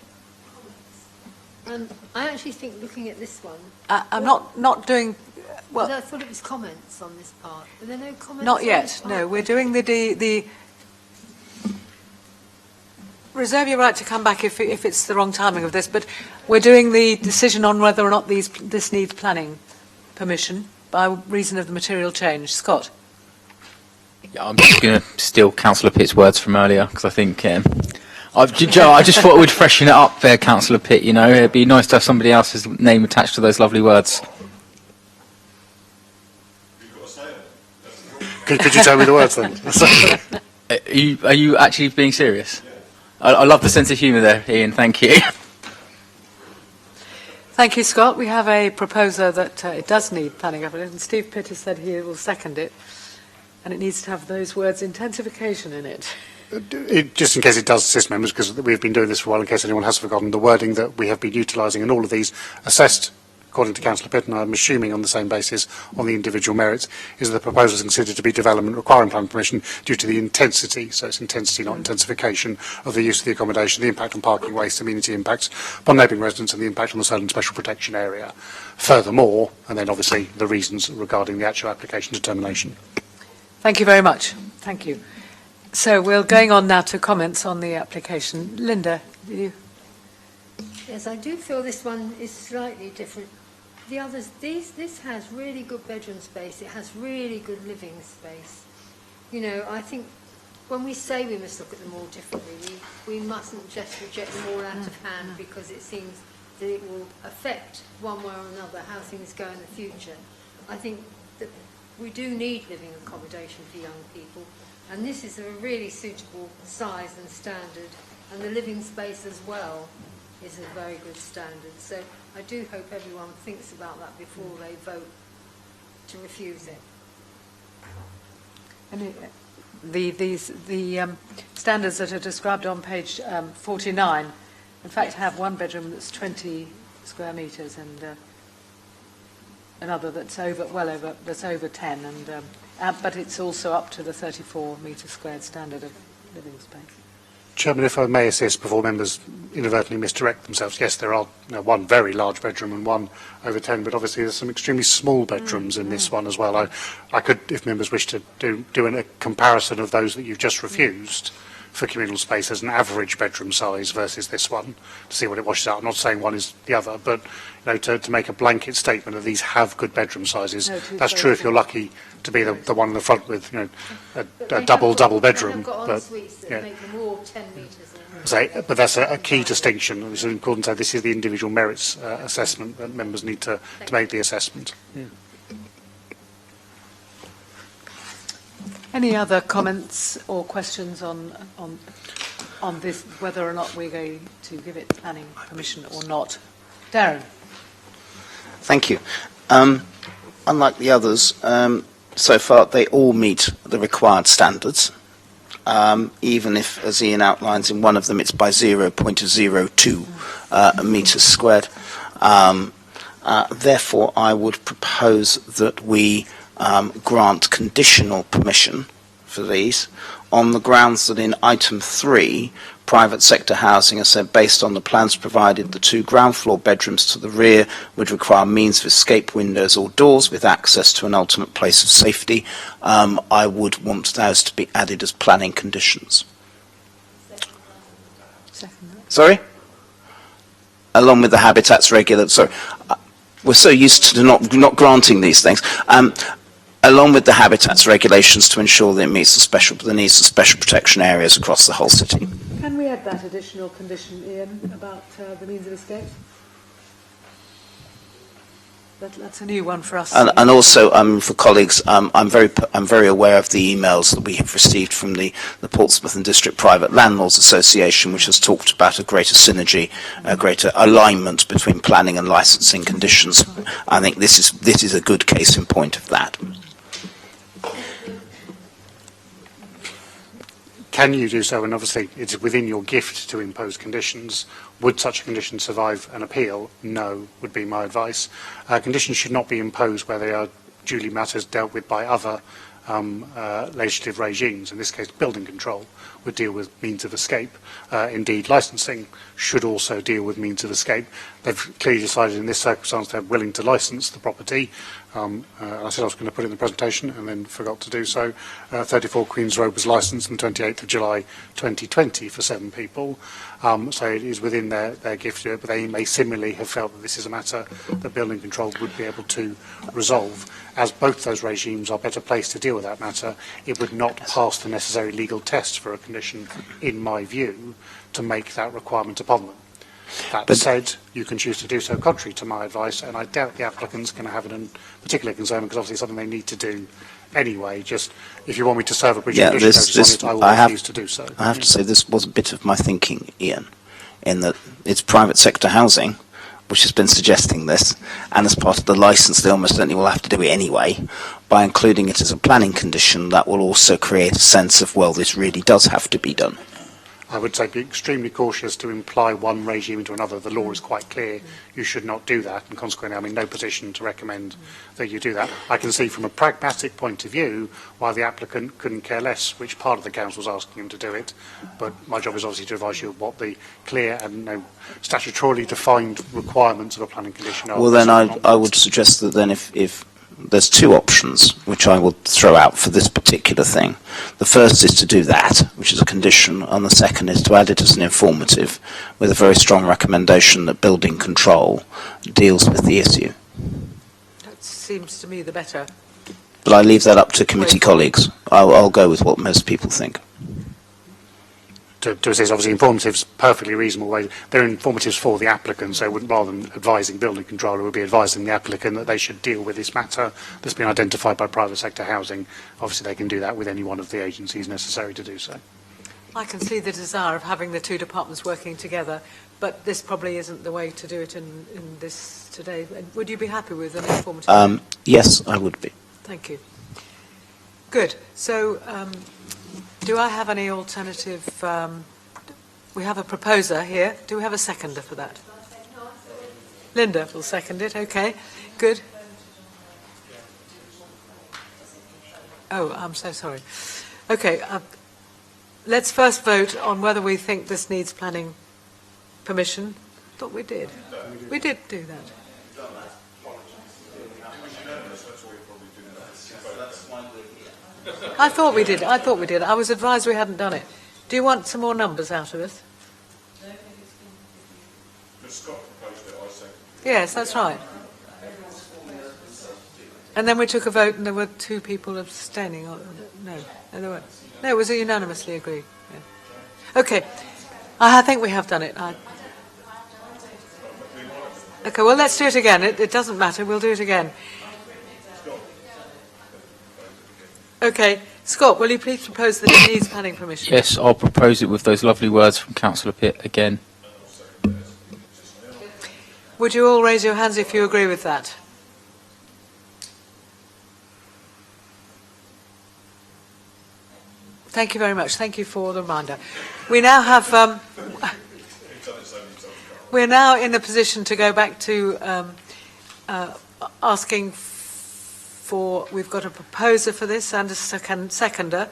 I actually think looking at this one... I'm not doing... Well, I thought it was comments on this part. Are there no comments? Not on yet, this no. part? We're doing the... Reserve your right to come back if it's the wrong timing of this, but we're doing the decision on whether or not this needs planning permission by reason of the material change. Scott? Yeah, I'm just going to steal Councillor Pitt's words from earlier, because I think... I just thought we'd freshen it up there, Councillor Pitt, you know. It'd be nice to have somebody else's name attached to those lovely words. Could you tell me the words then? Are you actually being serious? I love the sense of humour there, Ian. Thank you. Thank you, Scott. We have a proposer that it does need planning evidence, and Steve Pitt has said he will second it, and it needs to have those words intensification in it. Just in case it does assist members, because we've been doing this for a while, in case anyone has forgotten, the wording that we have been utilising in all of these assessed, according to Councillor Pitt, and I'm assuming on the same basis on the individual merits, is that the proposal is considered to be development requiring planning permission due to the intensity, so it's intensity, not intensification, of the use of the accommodation, the impact on parking waste, amenity impacts upon neighbouring residents, and the impact on the zone and special protection area. Furthermore, and then obviously the reasons regarding the actual application determination. Thank you very much. Thank you. So we're going on now to comments on the application. Linda, you? Yes, I do feel this one is slightly different. The others, this has really good bedroom space. It has really good living space. You know, I think when we say we must look at them all differently, we mustn't just reject them all out of hand because it seems that it will affect one way or another how things go in the future. I think that we do need living accommodation for young people, and this is a really suitable size and standard, and the living space as well is a very good standard. So I do hope everyone thinks about that before they vote to refuse it. And the standards that are described on page 49, in fact, have one bedroom that's 20 square metres and another that's over 10, and but it's also up to the 34 metre squared standard of living space. Chairman, if I may assist before members inadvertently misdirect themselves, yes, there are one very large bedroom and one over 10, but obviously there's some extremely small bedrooms in this one as well. I could, if members wish to do a comparison of those that you've just refused, for communal space as an average bedroom size versus this one to see what it washes out. I'm not saying one is the other, but to make a blanket statement that these have good bedroom sizes. No, That's true if you're lucky to be the one in the front with a double bedroom. They've got But en-suites that yeah. make them all 10 metres. But that's a key distinction. It's important to say this is the individual merits assessment that members need to make the assessment. Yeah. Any other comments or questions on this, whether or not we're going to give it planning permission or not? Darren. Thank you. Unlike the others, so far they all meet the required standards, even if, as Ian outlines, in one of them it's by 0.02 metres squared. Therefore, I would propose that we grant conditional permission for these on the grounds that in item 3, private sector housing has said based on the plans provided, the 2 ground floor bedrooms to the rear would require means of escape windows or doors with access to an ultimate place of safety. I would want those to be added as planning conditions. Sorry? Along with the habitats regulated. Sorry. We're so used to not granting these things. Along with the habitats regulations to ensure that it meets the needs of special protection areas across the whole city. Can we add that additional condition, Ian, about the means of escape? That's a new one for us. And also, for colleagues, I'm very aware of the emails that we have received from the Portsmouth and District Private Landlords Association, which has talked about a greater synergy, a greater alignment between planning and licensing conditions. I think this is a good case in point of that. Can you do so? And obviously, it's within your gift to impose conditions. Would such a condition survive an appeal? No, would be my advice. Conditions should not be imposed where they are duly matters dealt with by other legislative regimes. In this case, building control would deal with means of escape. Indeed, licensing should also deal with means of escape. They've clearly decided in this circumstance they're willing to license the property. I said I was going to put it in the presentation and then forgot to do so. 34 Queen's Road was licensed on the 28th of July 2020 for 7 people. So it is within their gift to do it, but they may similarly have felt that this is a matter that building control would be able to resolve. As both those regimes are better placed to deal with that matter, it would not pass the necessary legal test for a condition, in my view, to make that requirement upon them. That said, you can choose to do so contrary to my advice, and I doubt the applicant's going to have a particular concern because obviously it's something they need to do anyway. Just if you want me to serve a breach of condition notice on it, I will refuse to do so. I have to say this was a bit of my thinking, Ian, in that it's private sector housing which has been suggesting this, and as part of the licence they almost certainly will have to do it anyway. By including it as a planning condition, that will also create a sense of, well, this really does have to be done. I would say be extremely cautious to imply one regime into another. The law is quite clear. You should not do that, and consequently I'm in no position to recommend that you do that. I can see from a pragmatic point of view why the applicant couldn't care less which part of the council is asking him to do it, but my job is obviously to advise you what the clear and statutorily defined requirements of a planning condition are. Well, then I would suggest that then if there's 2 options which I would throw out for this particular thing. The first is to do that, which is a condition, and the second is to add it as an informative with a very strong recommendation that building control deals with the issue. That seems to me the better. But I leave that up to committee colleagues. I'll go with what most people think. To assist, obviously, informatives perfectly reasonable way. They're informatives for the applicant, so rather than advising building controller, would be advising the applicant that they should deal with this matter that's been identified by private sector housing. Obviously, they can do that with any one of the agencies necessary to do so. I can see the desire of having the 2 departments working together, but this probably isn't the way to do it in this today. Would you be happy with an informative? Yes, I would be. Thank you. Good. So, do I have any alternative? We have a proposer here. Do we have a seconder for that? Linda will second it. Okay. Good. Oh, I'm so sorry. Okay. Let's first vote on whether we think this needs planning permission. I thought we did. We did do that. I thought we did. I was advised we hadn't done it. Do you want some more numbers out of us? Yes, that's right. And then we took a vote and there were 2 people abstaining. No, there weren't. No, it was unanimously agreed. Yeah. Okay, I think we have done it. Okay, well, let's do it again. It doesn't matter. We'll do it again. Okay, Scott, will you please propose that it needs planning permission? Yes, I'll propose it with those lovely words from Councillor Pitt again. Would you all raise your hands if you agree with that? Thank you very much. Thank you for the reminder. We now have... we're now in a position to go back to asking for... We've got a proposer for this and a seconder.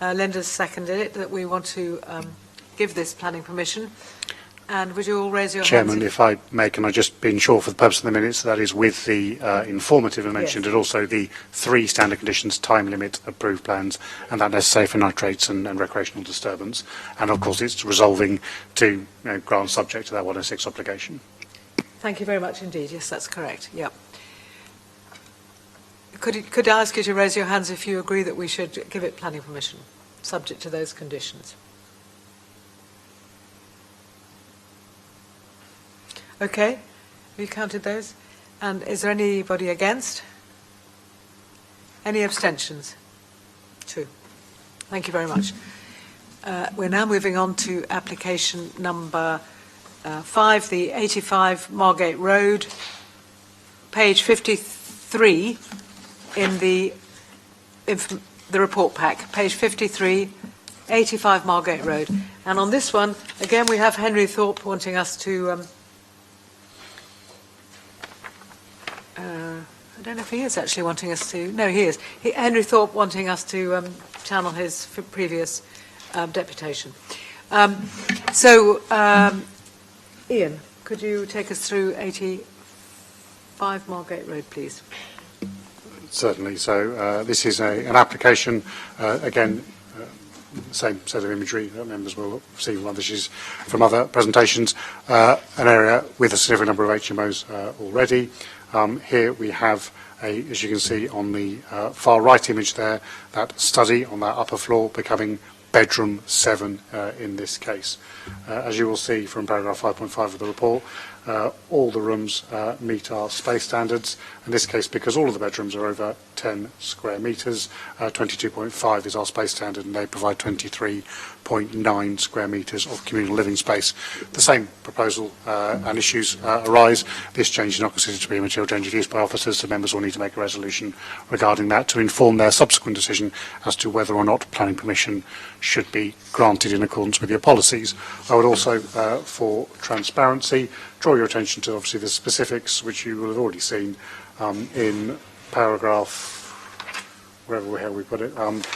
Linda's seconded it, that we want to give this planning permission. And would you all raise your hands? Chairman, if I may, can I just be sure for the purpose of the minutes, that is with the informative I mentioned, Yes. and also the 3 standard conditions, time limit, approved plans, and that necessary for nitrates and recreational disturbance. And of course, it's resolving to grant subject to that 106 obligation. Thank you very much indeed. Yes, that's correct. Yep. Could I ask you to raise your hands if you agree that we should give it planning permission, subject to those conditions? Okay, have you counted those? And is there anybody against? Any abstentions? 2. Thank you very much. We're now moving on to application number 5, the 85 Margate Road, page 53 in the report pack, page 53, 85 Margate Road. And on this one, again, we have Henry Thorpe wanting us to... I don't know if he is actually wanting us to... No, he is. Henry Thorpe wanting us to channel his previous deputation. Ian, could you take us through 85 Margate Road, please? Certainly. So this is an application, again, same set of imagery that members will see from other presentations, an area with a significant number of HMOs already. Here we have, as you can see on the far right image there, that study on that upper floor becoming bedroom 7 in this case. As you will see from paragraph 5.5 of the report, all the rooms meet our space standards. In this case, because all of the bedrooms are over 10 square metres, 22.5 is our space standard, and they provide 23.9 square metres of communal living space. The same proposal and issues arise. This change is not considered to be a material change of use by officers, so members will need to make a resolution regarding that to inform their subsequent decision as to whether or not planning permission should be granted in accordance with your policies. I would also, for transparency, draw your attention to obviously the specifics which you will have already seen in paragraph, wherever the hell we put it, paragraph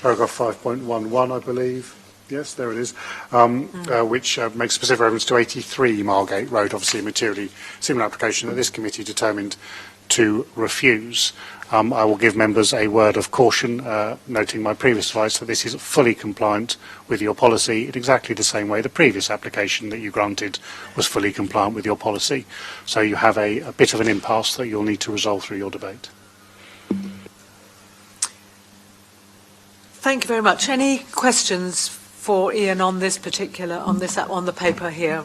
5.11, I believe. Yes, there it is, which makes specific reference to 83 Margate Road, obviously a materially similar application that this committee determined to refuse. I will give members a word of caution, noting my previous advice that this is fully compliant with your policy in exactly the same way the previous application that you granted was fully compliant with your policy. So you have a bit of an impasse that you'll need to resolve through your debate. Thank you very much. Any questions for Ian on this particular, on the paper here?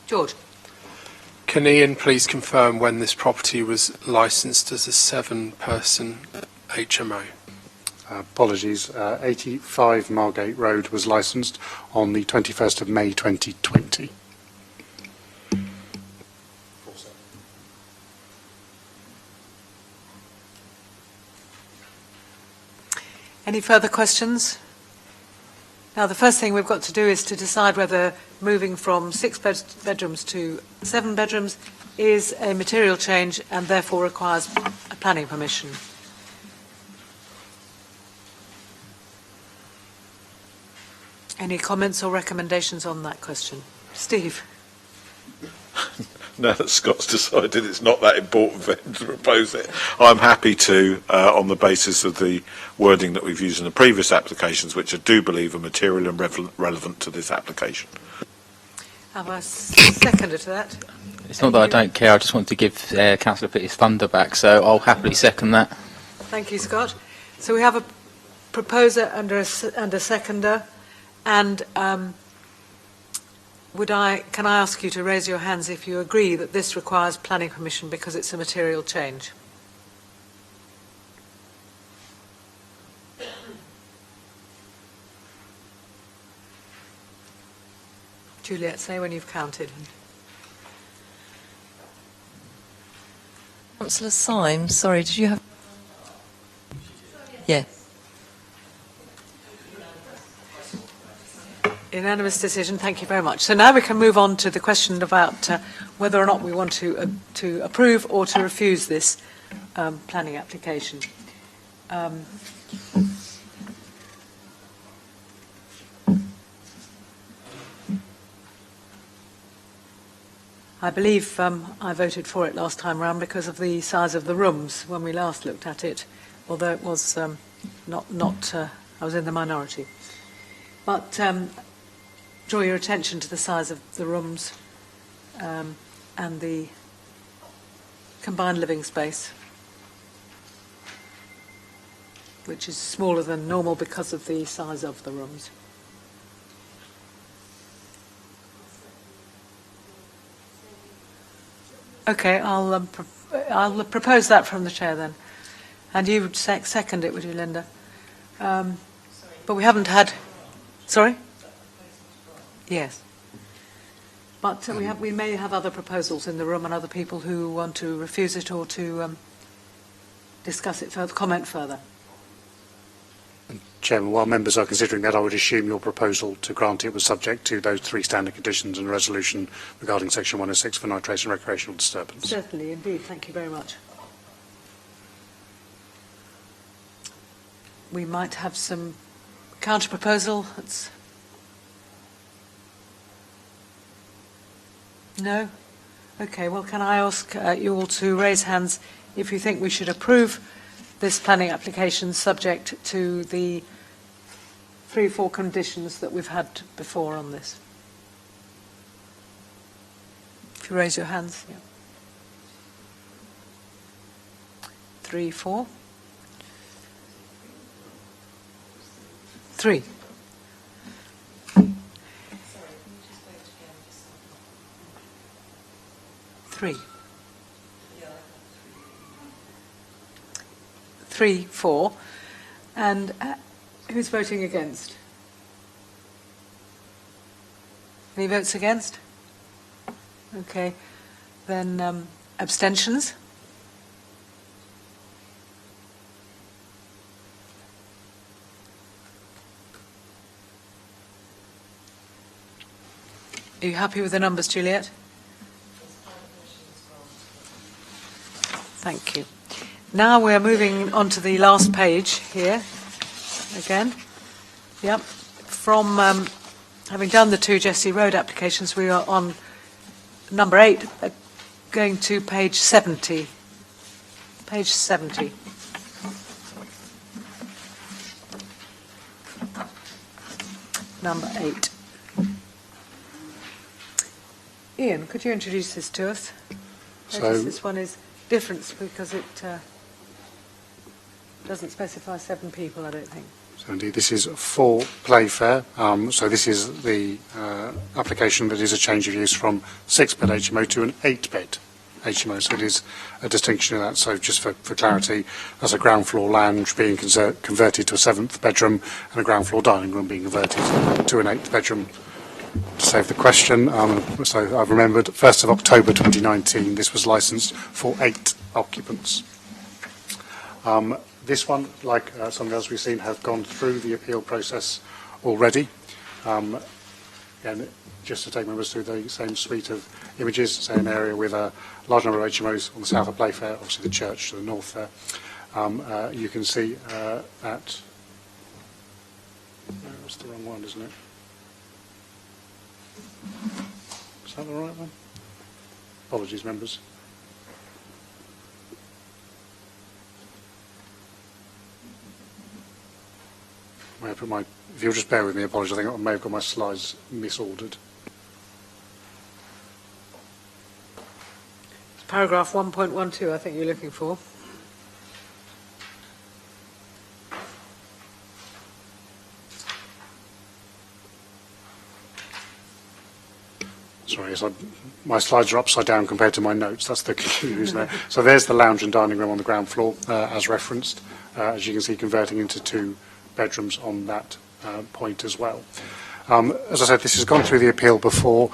George. Can Ian please confirm when this property was licensed as a 7-person HMO? Apologies. 85 Margate Road was licensed on the 21st of May 2020. Any further questions? Now, the first thing we've got to do is to decide whether moving from 6 bedrooms to 7 bedrooms is a material change and therefore requires a planning permission. Any comments or recommendations on that question? Steve? now that Scott's decided it's not that important for him to propose it, I'm happy to, on the basis of the wording that we've used in the previous applications, which I do believe are material and relevant to this application. Have a seconder to that? It's not that I don't care, I just want to give Councillor Pitt his thunder back, so I'll happily second that. Thank you, Scott. So we have a proposer and a seconder, and can I ask you to raise your hands if you agree that this requires planning permission because it's a material change? Juliet, say when you've counted. Councillor Syme, sorry, did you have... Yeah. Unanimous decision, thank you very much. So now we can move on to the question about whether or not we want to approve or to refuse this planning application. I believe I voted for it last time round because of the size of the rooms when we last looked at it, although it was I was in the minority. But draw your attention to the size of the rooms and the combined living space, which is smaller than normal because of the size of the rooms. Okay, I'll propose that from the chair then. And you would second it, would you, Linda? But we haven't had... Sorry? Yes. But we may have other proposals in the room and other people who want to refuse it or to discuss it further, comment further. Chairman, while members are considering that, I would assume your proposal to grant it was subject to those 3 standard conditions and a resolution regarding Section 106 for nitrates and recreational disturbance. Certainly, indeed. Thank you very much. We might have some counter-proposal. No? Okay, well, can I ask you all to raise hands if you think we should approve this planning application subject to the 3 or 4 conditions that we've had before on this? If you raise your hands. Yeah. 3, 4. 3. Three. 3, 4. And who's voting against? Any votes against? Okay. Then abstentions? Are you happy with the numbers, Juliet? Thank you. Now we're moving on to the last page here, again. Yep. From having done the 2 Jessie Road applications, we are on number 8, going to page 70. Page 70. Number 8. Ian, could you introduce this to us? So this one is different because it doesn't specify 7 people, I don't think. So indeed, this is for Playfair. So this is the application that is a change of use from 6-bed HMO to an 8-bed HMO. So it is a distinction in that. So just for clarity, that's a ground floor lounge being converted to a 7th bedroom and a ground floor dining room being converted to an 8th bedroom. To save the question, so I've remembered 1st of October 2019, this was licensed for 8 occupants. This one, like some of the others we've seen, have gone through the appeal process already. And just to take members through the same suite of images, say an area with a large number of HMOs on the south of Playfair, obviously the church to the north there. You can see that, that's the wrong one, isn't it? Is that the right one? Apologies, members. If you'll just bear with me, apologies, I think I may have got my slides misordered. It's paragraph 1.12, I think you're looking for. Sorry, my slides are upside down compared to my notes. That's the confusion there. So there's the lounge and dining room on the ground floor, as referenced. As you can see, converting into 2 bedrooms on that point as well. As I said, this has gone through the appeal before.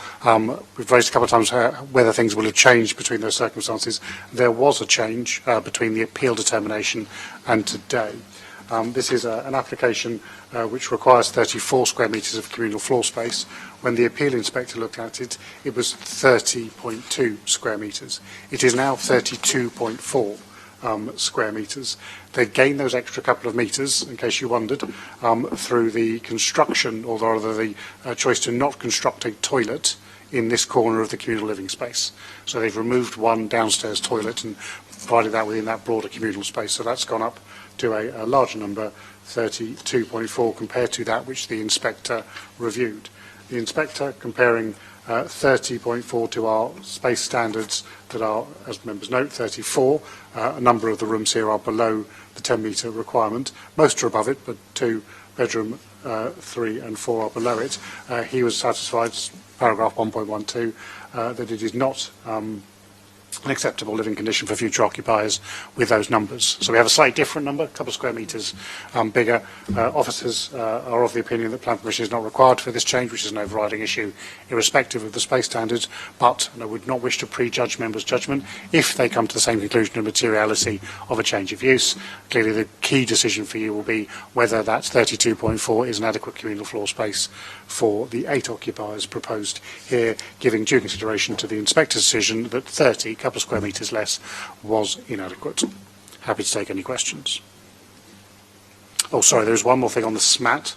We've raised a couple of times whether things will have changed between those circumstances. There was a change between the appeal determination and today. This is an application which requires 34 square metres of communal floor space. When the appeal inspector looked at it, it was 30.2 square metres. It is now 32.4 square metres. They gain those extra couple of metres, in case you wondered, through the construction, or rather the choice to not construct a toilet in this corner of the communal living space. So they've removed one downstairs toilet and provided that within that broader communal space. So that's gone up to a larger number, 32.4, compared to that which the inspector reviewed. The inspector comparing 30.4 to our space standards that are, as members note, 34. A number of the rooms here are below the 10-metre requirement. Most are above it, but 2 bedroom 3 and 4 are below it. He was satisfied, paragraph 1.12, that it is not an acceptable living condition for future occupiers with those numbers. So we have a slightly different number, a couple of square metres bigger. Officers are of the opinion that plan permission is not required for this change, which is an overriding issue irrespective of the space standards, but and I would not wish to prejudge members' judgment if they come to the same conclusion of materiality of a change of use. Clearly the key decision for you will be whether that 32.4 is an adequate communal floor space for the 8 occupiers proposed here, giving due consideration to the inspector's decision that 30, couple of square metres less, was inadequate. Happy to take any questions. Oh, sorry, there's one more thing on the SMAT.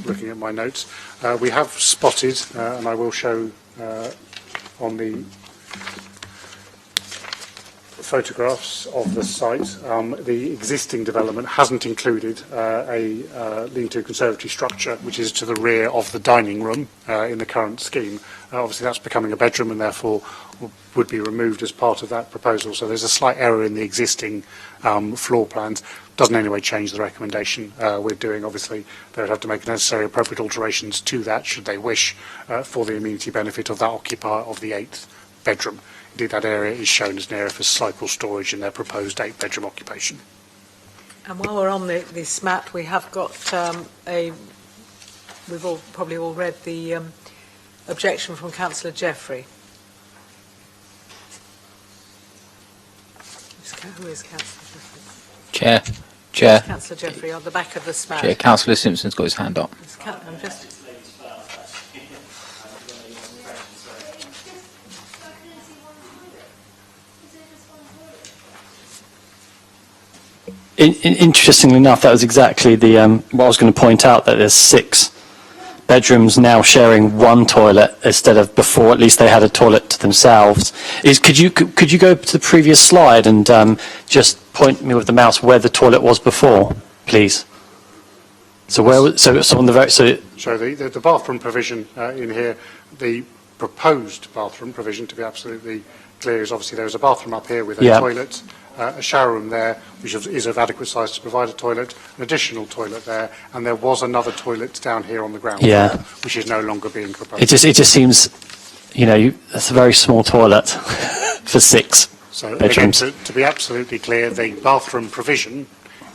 Looking at my notes, we have spotted, and I will show on the photographs of the site, the existing development hasn't included a lean-to conservatory structure, which is to the rear of the dining room in the current scheme. Obviously, that's becoming a bedroom and therefore would be removed as part of that proposal. So there's a slight error in the existing floor plans. Doesn't in any way change the recommendation we're doing. Obviously, they would have to make necessary appropriate alterations to that, should they wish, for the amenity benefit of that occupier of the 8th bedroom. Indeed, that area is shown as an area for cycle storage in their proposed 8-bedroom occupation. And while we're on the SMAT, we have got we've probably all read the objection from Councillor Jeffrey. Who is Councillor Jeffrey? Chair. Councillor Jeffrey on the back of the SMAT. Chair, Councillor Simpson's got his hand up. I'm just... Interestingly enough, that was exactly the what I was going to point out, that there's 6 bedrooms now sharing one toilet instead of before. At least they had a toilet to themselves. Could you go to the previous slide and just point me with the mouse where the toilet was before, please? So where? So on the very so the bathroom provision in here, the proposed bathroom provision, to be absolutely clear, is obviously there is a bathroom up here with a toilet. A shower room there, which is of adequate size to provide a toilet, an additional toilet there, and there was another toilet down here on the ground floor, which is no longer being proposed. It just seems, that's a very small toilet for 6 so bedrooms. Again, to be absolutely clear, the bathroom provision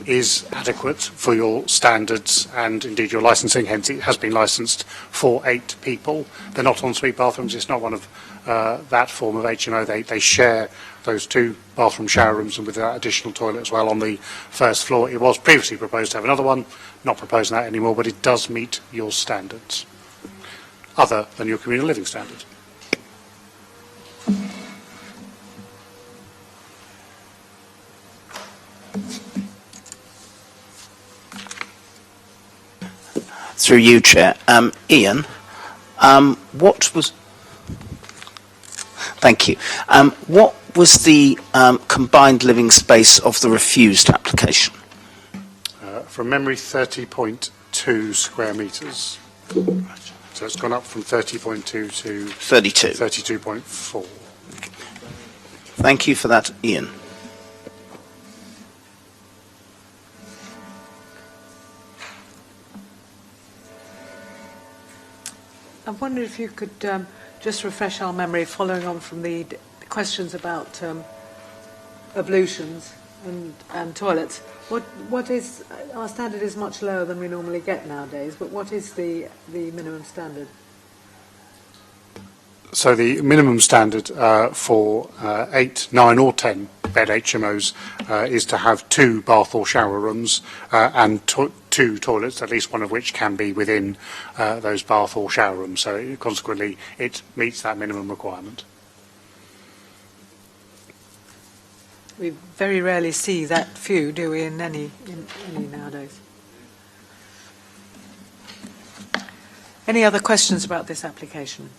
is adequate for your standards and indeed your licensing, hence it has been licensed for 8 people. They're not ensuite bathrooms, it's not one of that form of HMO. They share those 2 bathroom shower rooms and with that additional toilet as well on the first floor. It was previously proposed to have another one, not proposing that anymore, but it does meet your standards, other than your communal living standard. Through you, Chair. Ian, what was Thank you. What was the combined living space of the refused application? From memory, 30.2 square metres. So it's gone up from 30.2 to 32. 32.4. Thank you for that, Ian. I wonder if you could just refresh our memory, following on from the questions about ablutions and toilets. What is our standard is much lower than we normally get nowadays, but what is the minimum standard? So the minimum standard for 8, 9 or 10 bed HMOs is to have 2 bath or shower rooms and 2 toilets, at least one of which can be within those bath or shower rooms. So consequently, it meets that minimum requirement. We very rarely see that few, do we, in any nowadays? Any other questions about this application?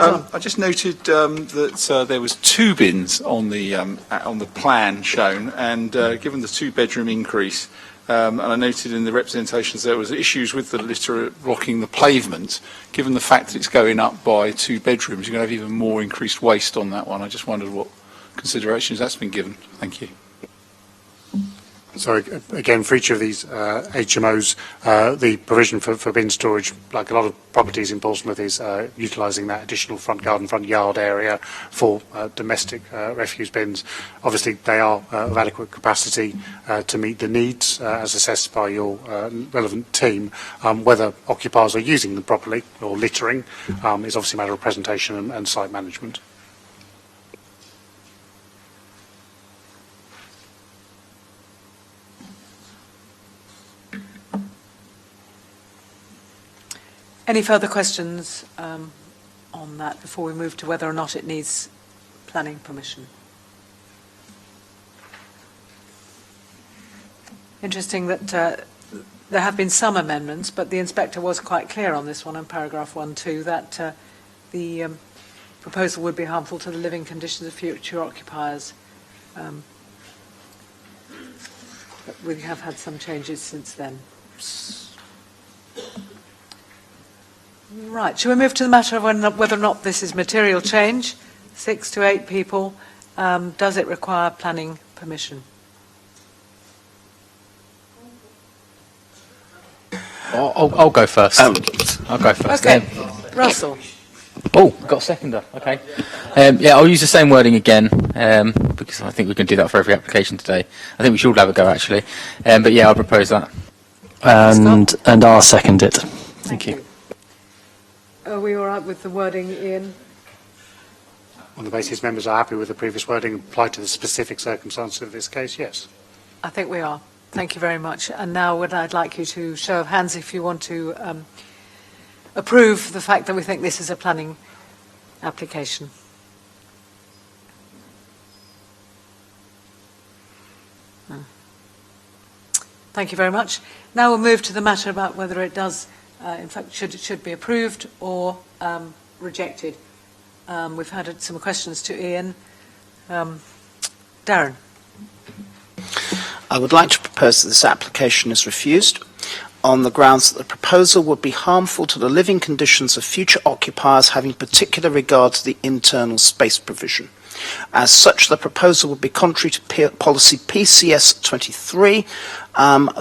I just noted that there was 2 bins on the plan shown, and given the 2-bedroom increase, and I noted in the representations there was issues with the litter blocking the pavement. Given the fact that it's going up by 2 bedrooms, you're going to have even more increased waste on that one. I just wondered what considerations that's been given. Thank you. So again, for each of these HMOs, the provision for bin storage, like a lot of properties in Portsmouth, is utilising that additional front garden, front yard area for domestic refuse bins. Obviously, they are of adequate capacity to meet the needs as assessed by your relevant team. Whether occupiers are using them properly or littering is obviously a matter of presentation and site management. Any further questions on that before we move to whether or not it needs planning permission? Interesting that there have been some amendments, but the inspector was quite clear on this one in paragraph 1.2 that the proposal would be harmful to the living conditions of future occupiers. But we have had some changes since then. Right, shall we move to the matter of whether or not this is material change? 6 to 8 people. Does it require planning permission? I'll go first. I'll go first. Okay, Russell. Oh, got a seconder. Okay. Yeah, I'll use the same wording again because I think we can do that for every application today. I think we should all have a go actually. But yeah, I'll propose that. And I'll second it. Thank you. Are we all right with the wording, Ian? On the basis members are happy with the previous wording applied to the specific circumstances of this case, yes. I think we are. Thank you very much. And now I'd like you to show of hands if you want to approve the fact that we think this is a planning application. Thank you very much. Now we'll move to the matter about whether it does, in fact, should be approved or rejected. We've had some questions to Ian. Darren. I would like to propose that this application is refused on the grounds that the proposal would be harmful to the living conditions of future occupiers having particular regard to the internal space provision. As such, the proposal would be contrary to policy PCS 23,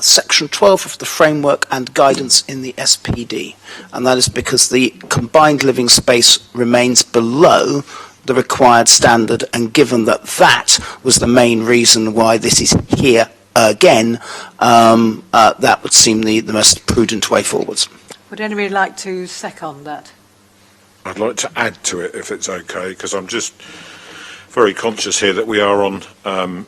section 12 of the framework and guidance in the SPD. And that is because the combined living space remains below the required standard, and given that that was the main reason why this is here again, that would seem the most prudent way forwards. Would anybody like to second that? I'd like to add to it, if it's okay, because I'm just very conscious here that we are on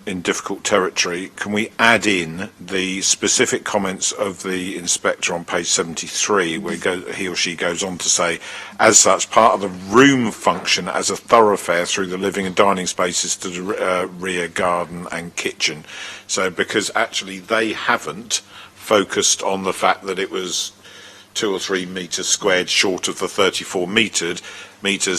in difficult territory. Can we add in the specific comments of the inspector on page 73, where he or she goes on to say, as such, part of the room function as a thoroughfare through the living and dining spaces to the rear garden and kitchen. So because actually they haven't focused on the fact that it was 2 or 3 metres squared short of the 34 metres,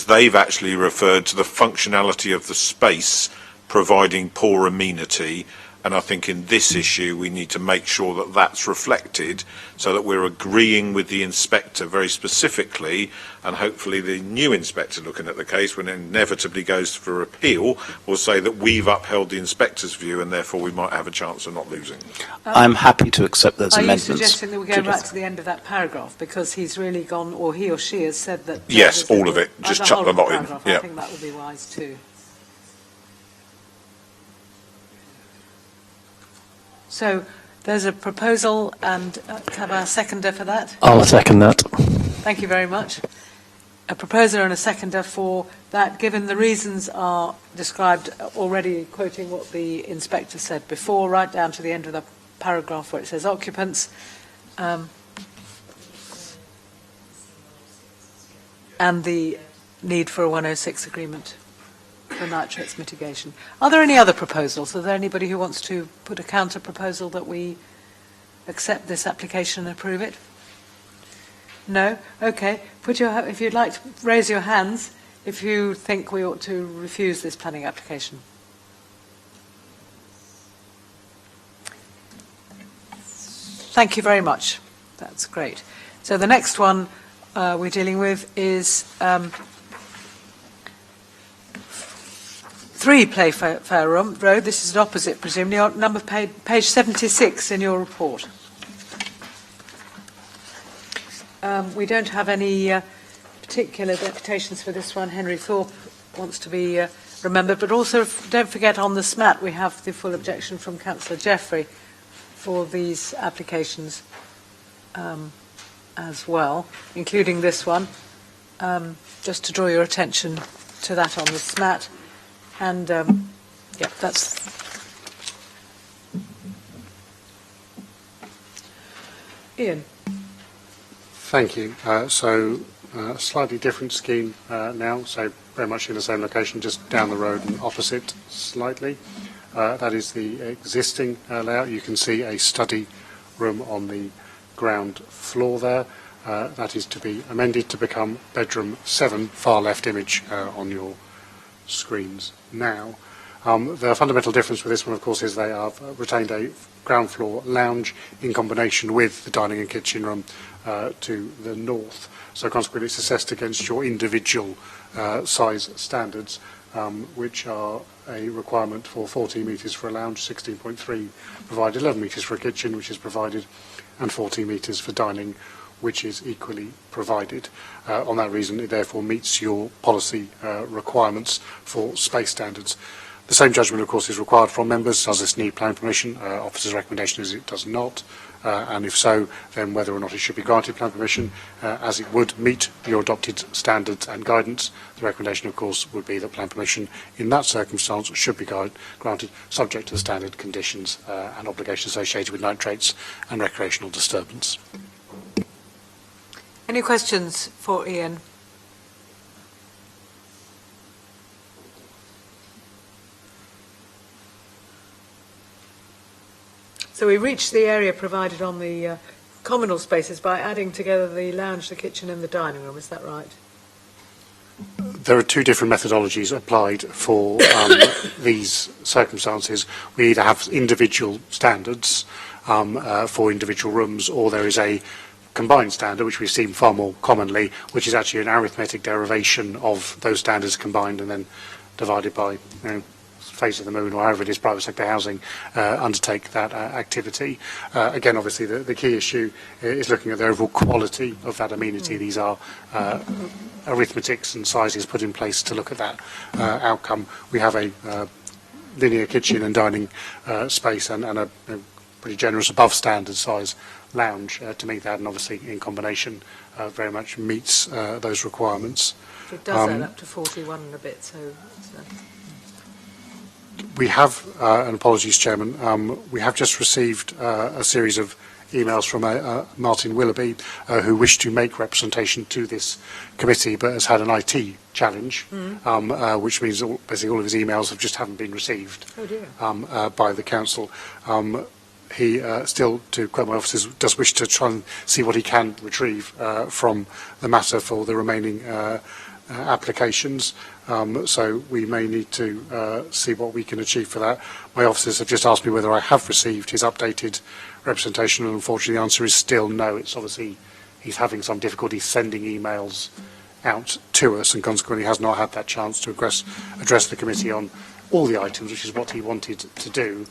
they've actually referred to the functionality of the space providing poor amenity. And I think in this issue we need to make sure that that's reflected, so that we're agreeing with the inspector very specifically, and hopefully the new inspector looking at the case, when it inevitably goes for appeal, will say that we've upheld the inspector's view and therefore we might have a chance of not losing. I'm happy to accept those Are amendments. you suggesting that we go right to the end of that paragraph, because he's really gone, or he or she has said that... Yes, all of it. Just chuck the lot in. I think that would be wise too. So there's a proposal, and have a seconder for that? I'll second that. Thank you very much. A proposer and a seconder for that, given the reasons are described already, quoting what the inspector said before, right down to the end of the paragraph where it says occupants, and the need for a 106 agreement for nitrates mitigation. Are there any other proposals? Is there anybody who wants to put a counter proposal that we accept this application and approve it? No? Okay. If you'd like to raise your hands if you think we ought to refuse this planning application. Thank you very much. That's great. So the next one we're dealing with is 3 Playfair Road. This is an opposite, presumably, on number page 76 in your report. We don't have any particular deputations for this one. Henry Thorpe wants to be remembered, but also don't forget on the SMAT we have the full objection from Councillor Jeffrey for these applications as well, including this one, just to draw your attention to that on the SMAT. And, yeah, that's... Ian. Thank you. Slightly different scheme now, so very much in the same location, just down the road and opposite slightly. That is the existing layout. You can see a study room on the ground floor there. That is to be amended to become bedroom 7, far left image on your screens now. The fundamental difference with this one, of course, is they have retained a ground floor lounge in combination with the dining and kitchen room to the north. So consequently it's assessed against your individual size standards, which are a requirement for 14 metres for a lounge, 16.3 provided, 11 metres for a kitchen, which is provided, and 14 metres for dining, which is equally provided. On that reason, it therefore meets your policy requirements for space standards. The same judgment, of course, is required from members. Does this need planning permission? Officer's recommendation is it does not. And if so, then whether or not it should be granted planning permission, as it would meet your adopted standards and guidance. The recommendation, of course, would be that planning permission in that circumstance should be granted, subject to the standard conditions and obligations associated with nitrates and recreational disturbance. Any questions for Ian? So we reached the area provided on the communal spaces by adding together the lounge, the kitchen and the dining room, is that right? There are 2 different methodologies applied for these circumstances. We either have individual standards for individual rooms, or there is a combined standard, which we've seen far more commonly, which is actually an arithmetic derivation of those standards combined and then divided by, face of the moon, or however it is private sector housing undertake that activity. Again, obviously, the key issue is looking at the overall quality of that amenity. These are arithmetics and sizes put in place to look at that outcome. We have a linear kitchen and dining space and a pretty generous above standard size lounge to meet that, and obviously in combination very much meets those requirements. It does add up to 41 and a bit, so... We have, and apologies, Chairman, we have just received a series of emails from Martin Willoughby, who wished to make representation to this committee, but has had an IT challenge, which means basically all of his emails haven't been received by the council. he still, to quote my officers, does wish to try and see what he can retrieve from the matter for the remaining applications. So we may need to see what we can achieve for that. My officers have just asked me whether I have received his updated representation, and unfortunately the answer is still no. It's obviously he's having some difficulty sending emails out to us, and consequently has not had that chance to address the committee on all the items, which is what he wanted to do.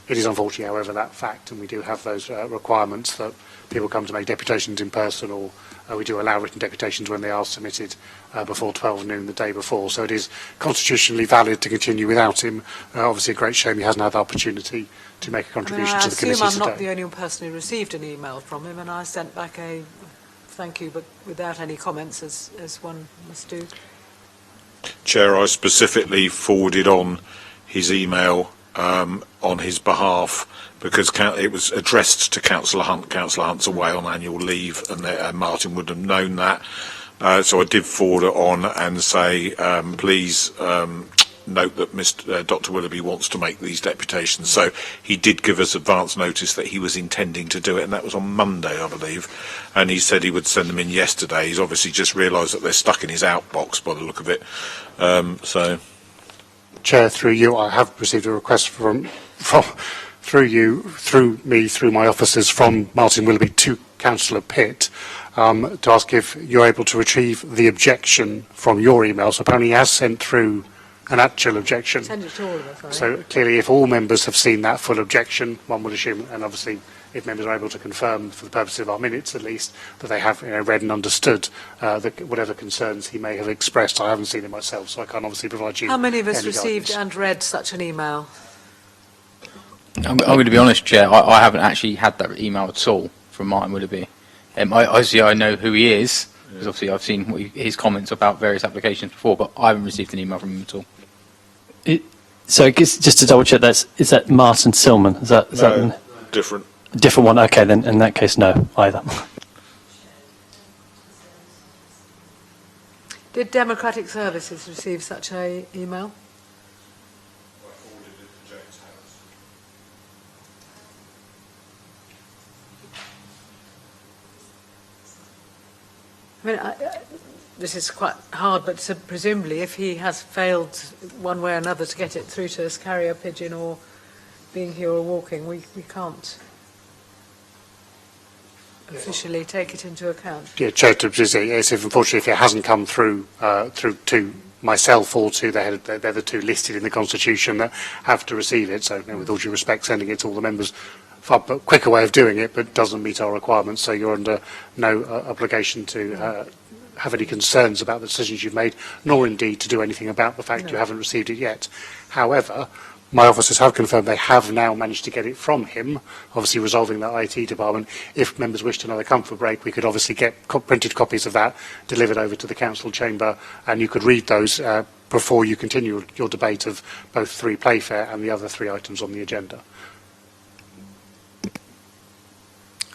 It is unfortunately, however, that fact, and we do have those requirements that people come to make deputations in person, or we do allow written deputations when they are submitted before 12 noon the day before. So it is constitutionally valid to continue without him. Obviously a great shame he hasn't had the opportunity to make a contribution to the committee today. I assume I'm not the only person who received an email from him, and I sent back a thank you, but without any comments, as one must do. Chair, I specifically forwarded on his email on his behalf because it was addressed to Councillor Hunt. Councillor Hunt's away on annual leave, and Martin would have known that. So I did forward it on and say, please note that Dr. Willoughby wants to make these deputations. So he did give us advance notice that he was intending to do it, and that was on Monday, I believe. And he said he would send them in yesterday. He's obviously just realised that they're stuck in his outbox by the look of it. Chair, through you, I have received a request through my officers from Martin Willoughby to Councillor Pitt to ask if you're able to retrieve the objection from your email. So apparently he has sent through an actual objection. Send it to all of us, I think. So clearly if all members have seen that full objection, one would assume, and obviously if members are able to confirm for the purposes of our minutes at least, that they have read and understood whatever concerns he may have expressed. I haven't seen it myself, so I can't obviously provide you. How many of us any received guidance. and read such an email? I'm going to be honest, Chair. I haven't actually had that email at all from Martin Willoughby. Obviously, I know who he is, because obviously I've seen his comments about various applications before, but I haven't received an email from him at all. So I guess just to double check, is that Martin Silman? Is that Different. a different one? Okay, then in that case, no, either. Did Democratic Services receive such a email? I mean, this is quite hard, but presumably if he has failed one way or another to get it through to us, carrier pigeon or being here or walking, we can't officially take it into account. Yeah, Chair, unfortunately if it hasn't come through to myself or to they're the two listed in the Constitution that have to receive it, so with all due respect, sending it to all the members, far quicker way of doing it, but doesn't meet our requirements, so you're under no obligation to have any concerns about the decisions you've made, nor indeed to do anything about the fact you haven't received it yet. However, my officers have confirmed they have now managed to get it from him, obviously resolving that IT department. If members wished another comfort break, we could obviously get printed copies of that delivered over to the council chamber, and you could read those before you continue your debate of both 3 Playfair and the other 3 items on the agenda.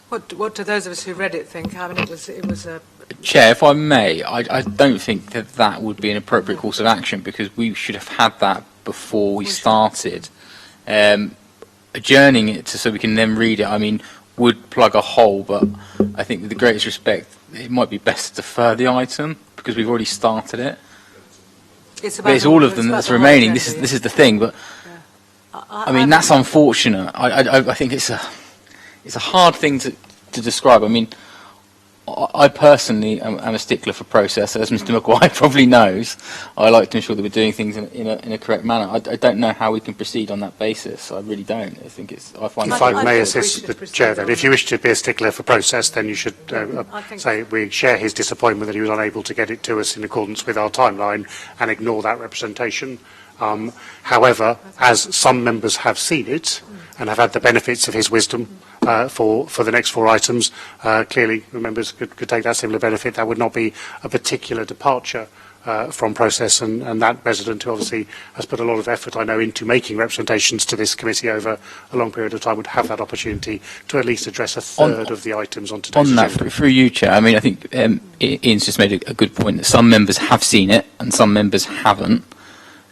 What do those of us who read it think? I mean, it was a... Chair, if I may, I don't think that would be an appropriate course of action, because we should have had that before we started. Adjourning it so we can then read it, I mean, would plug a hole, but I think with the greatest respect, it might be best to defer the item, because we've already started it. It's all of them that's remaining. This is the thing, but I mean, that's unfortunate. I think it's a hard thing to describe. I mean, I personally am a stickler for process, as Mr. Maguire probably knows. I like to ensure that we're doing things in a correct manner. I don't know how we can proceed on that basis. I really don't. I think I find. If I may assist the chair, then, if you wish to be a stickler for process, then you should say we share his disappointment that he was unable to get it to us in accordance with our timeline, and ignore that representation. However, as some members have seen it and have had the benefits of his wisdom for the next 4 items, clearly the members could take that similar benefit. That would not be a particular departure from process, and that resident who obviously has put a lot of effort, I know, into making representations to this committee over a long period of time would have that opportunity to at least address a third of the items on today's agenda. On that, through you, Chair, I mean, I think Ian's just made a good point that some members have seen it and some members haven't.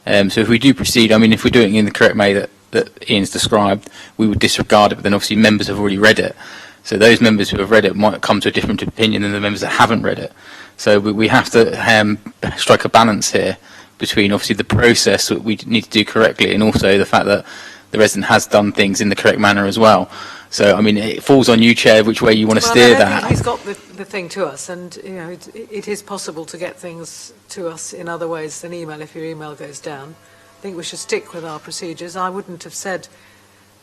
So if we do proceed, I mean, if we're doing it in the correct way, that that Ian's described, we would disregard it, but then obviously members have already read it. So those members who have read it might come to a different opinion than the members that haven't read it. So we have to strike a balance here between obviously the process that we need to do correctly and also the fact that the resident has done things in the correct manner as well. So, I mean, it falls on you, Chair, which way you want to steer that. He's got the thing to us, and it is possible to get things to us in other ways than email if your email goes down. I think we should stick with our procedures. I wouldn't have said,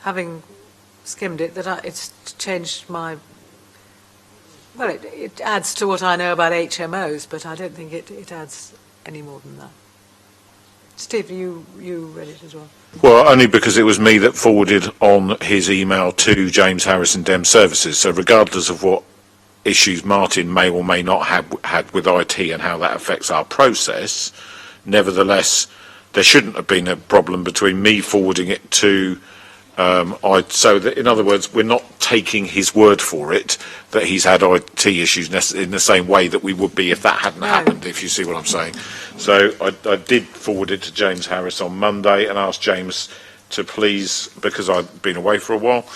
having skimmed it, that it's changed my... Well, it adds to what I know about HMOs, but I don't think it adds any more than that. Steve, you read it as well? Well, only because it was me that forwarded on his email to James Harrison Dem Services. So regardless of what issues Martin may or may not have had with IT and how that affects our process, nevertheless, there shouldn't have been a problem between me forwarding it to so that, in other words, we're not taking his word for it that he's had IT issues in the same way that we would be if that hadn't happened, if you see what I'm saying. So I did forward it to James Harris on Monday and asked James to please, because I'd been away for a while,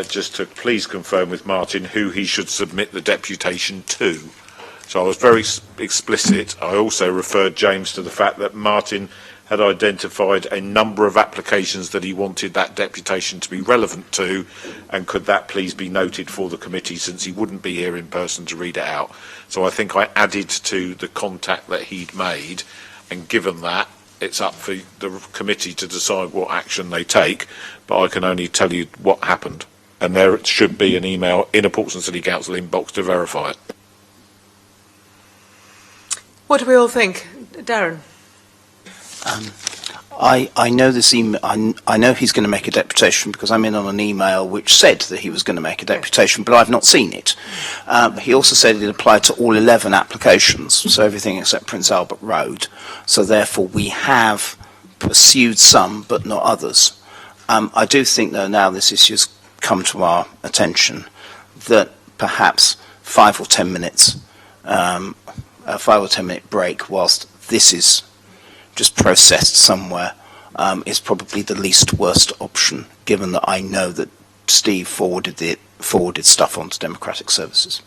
just to please confirm with Martin who he should submit the deputation to. So I was very explicit. I also referred James to the fact that Martin had identified a number of applications that he wanted that deputation to be relevant to, and could that please be noted for the committee since he wouldn't be here in person to read it out. So I think I added to the contact that he'd made, and given that, it's up for the committee to decide what action they take, but I can only tell you what happened. And there should be an email in a Portsmouth City Council inbox to verify it. What do we all think? Darren? I know this email. I know he's going to make a deputation because I'm in on an email which said that he was going to make a deputation, but I've not seen it. He also said it applied to all 11 applications, so everything except Prince Albert Road. So therefore, we have pursued some, but not others. I do think, though, now this issue has come to our attention, that perhaps 5 or 10 minutes, a 5 or 10 minute break whilst this is just processed somewhere is probably the least worst option, given that I know that Steve forwarded stuff onto Democratic Services.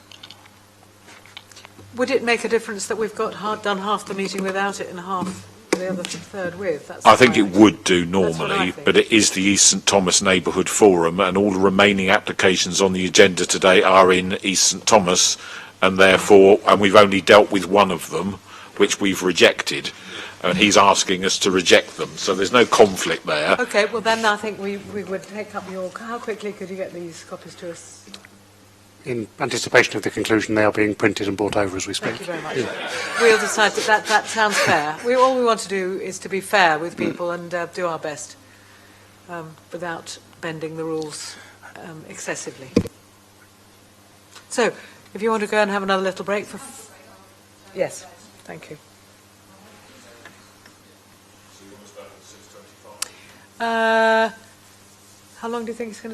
Would it make a difference that we've got done half the meeting without it and half the other third with? I think it would do normally, but it is the East St Thomas Neighbourhood Forum, and all the remaining applications on the agenda today are in East St Thomas, and therefore, and we've only dealt with one of them, which we've rejected. And he's asking us to reject them, so there's no conflict there. Okay, well then I think we would take up your... How quickly could you get these copies to us? In anticipation of the conclusion, they are being printed and brought over as we speak. Thank you very much. We'll decide that sounds fair. All we want to do is to be fair with people and do our best without bending the rules excessively. So, if you want to go and have another little break for... Yes, thank you. How long do you think it's going to take?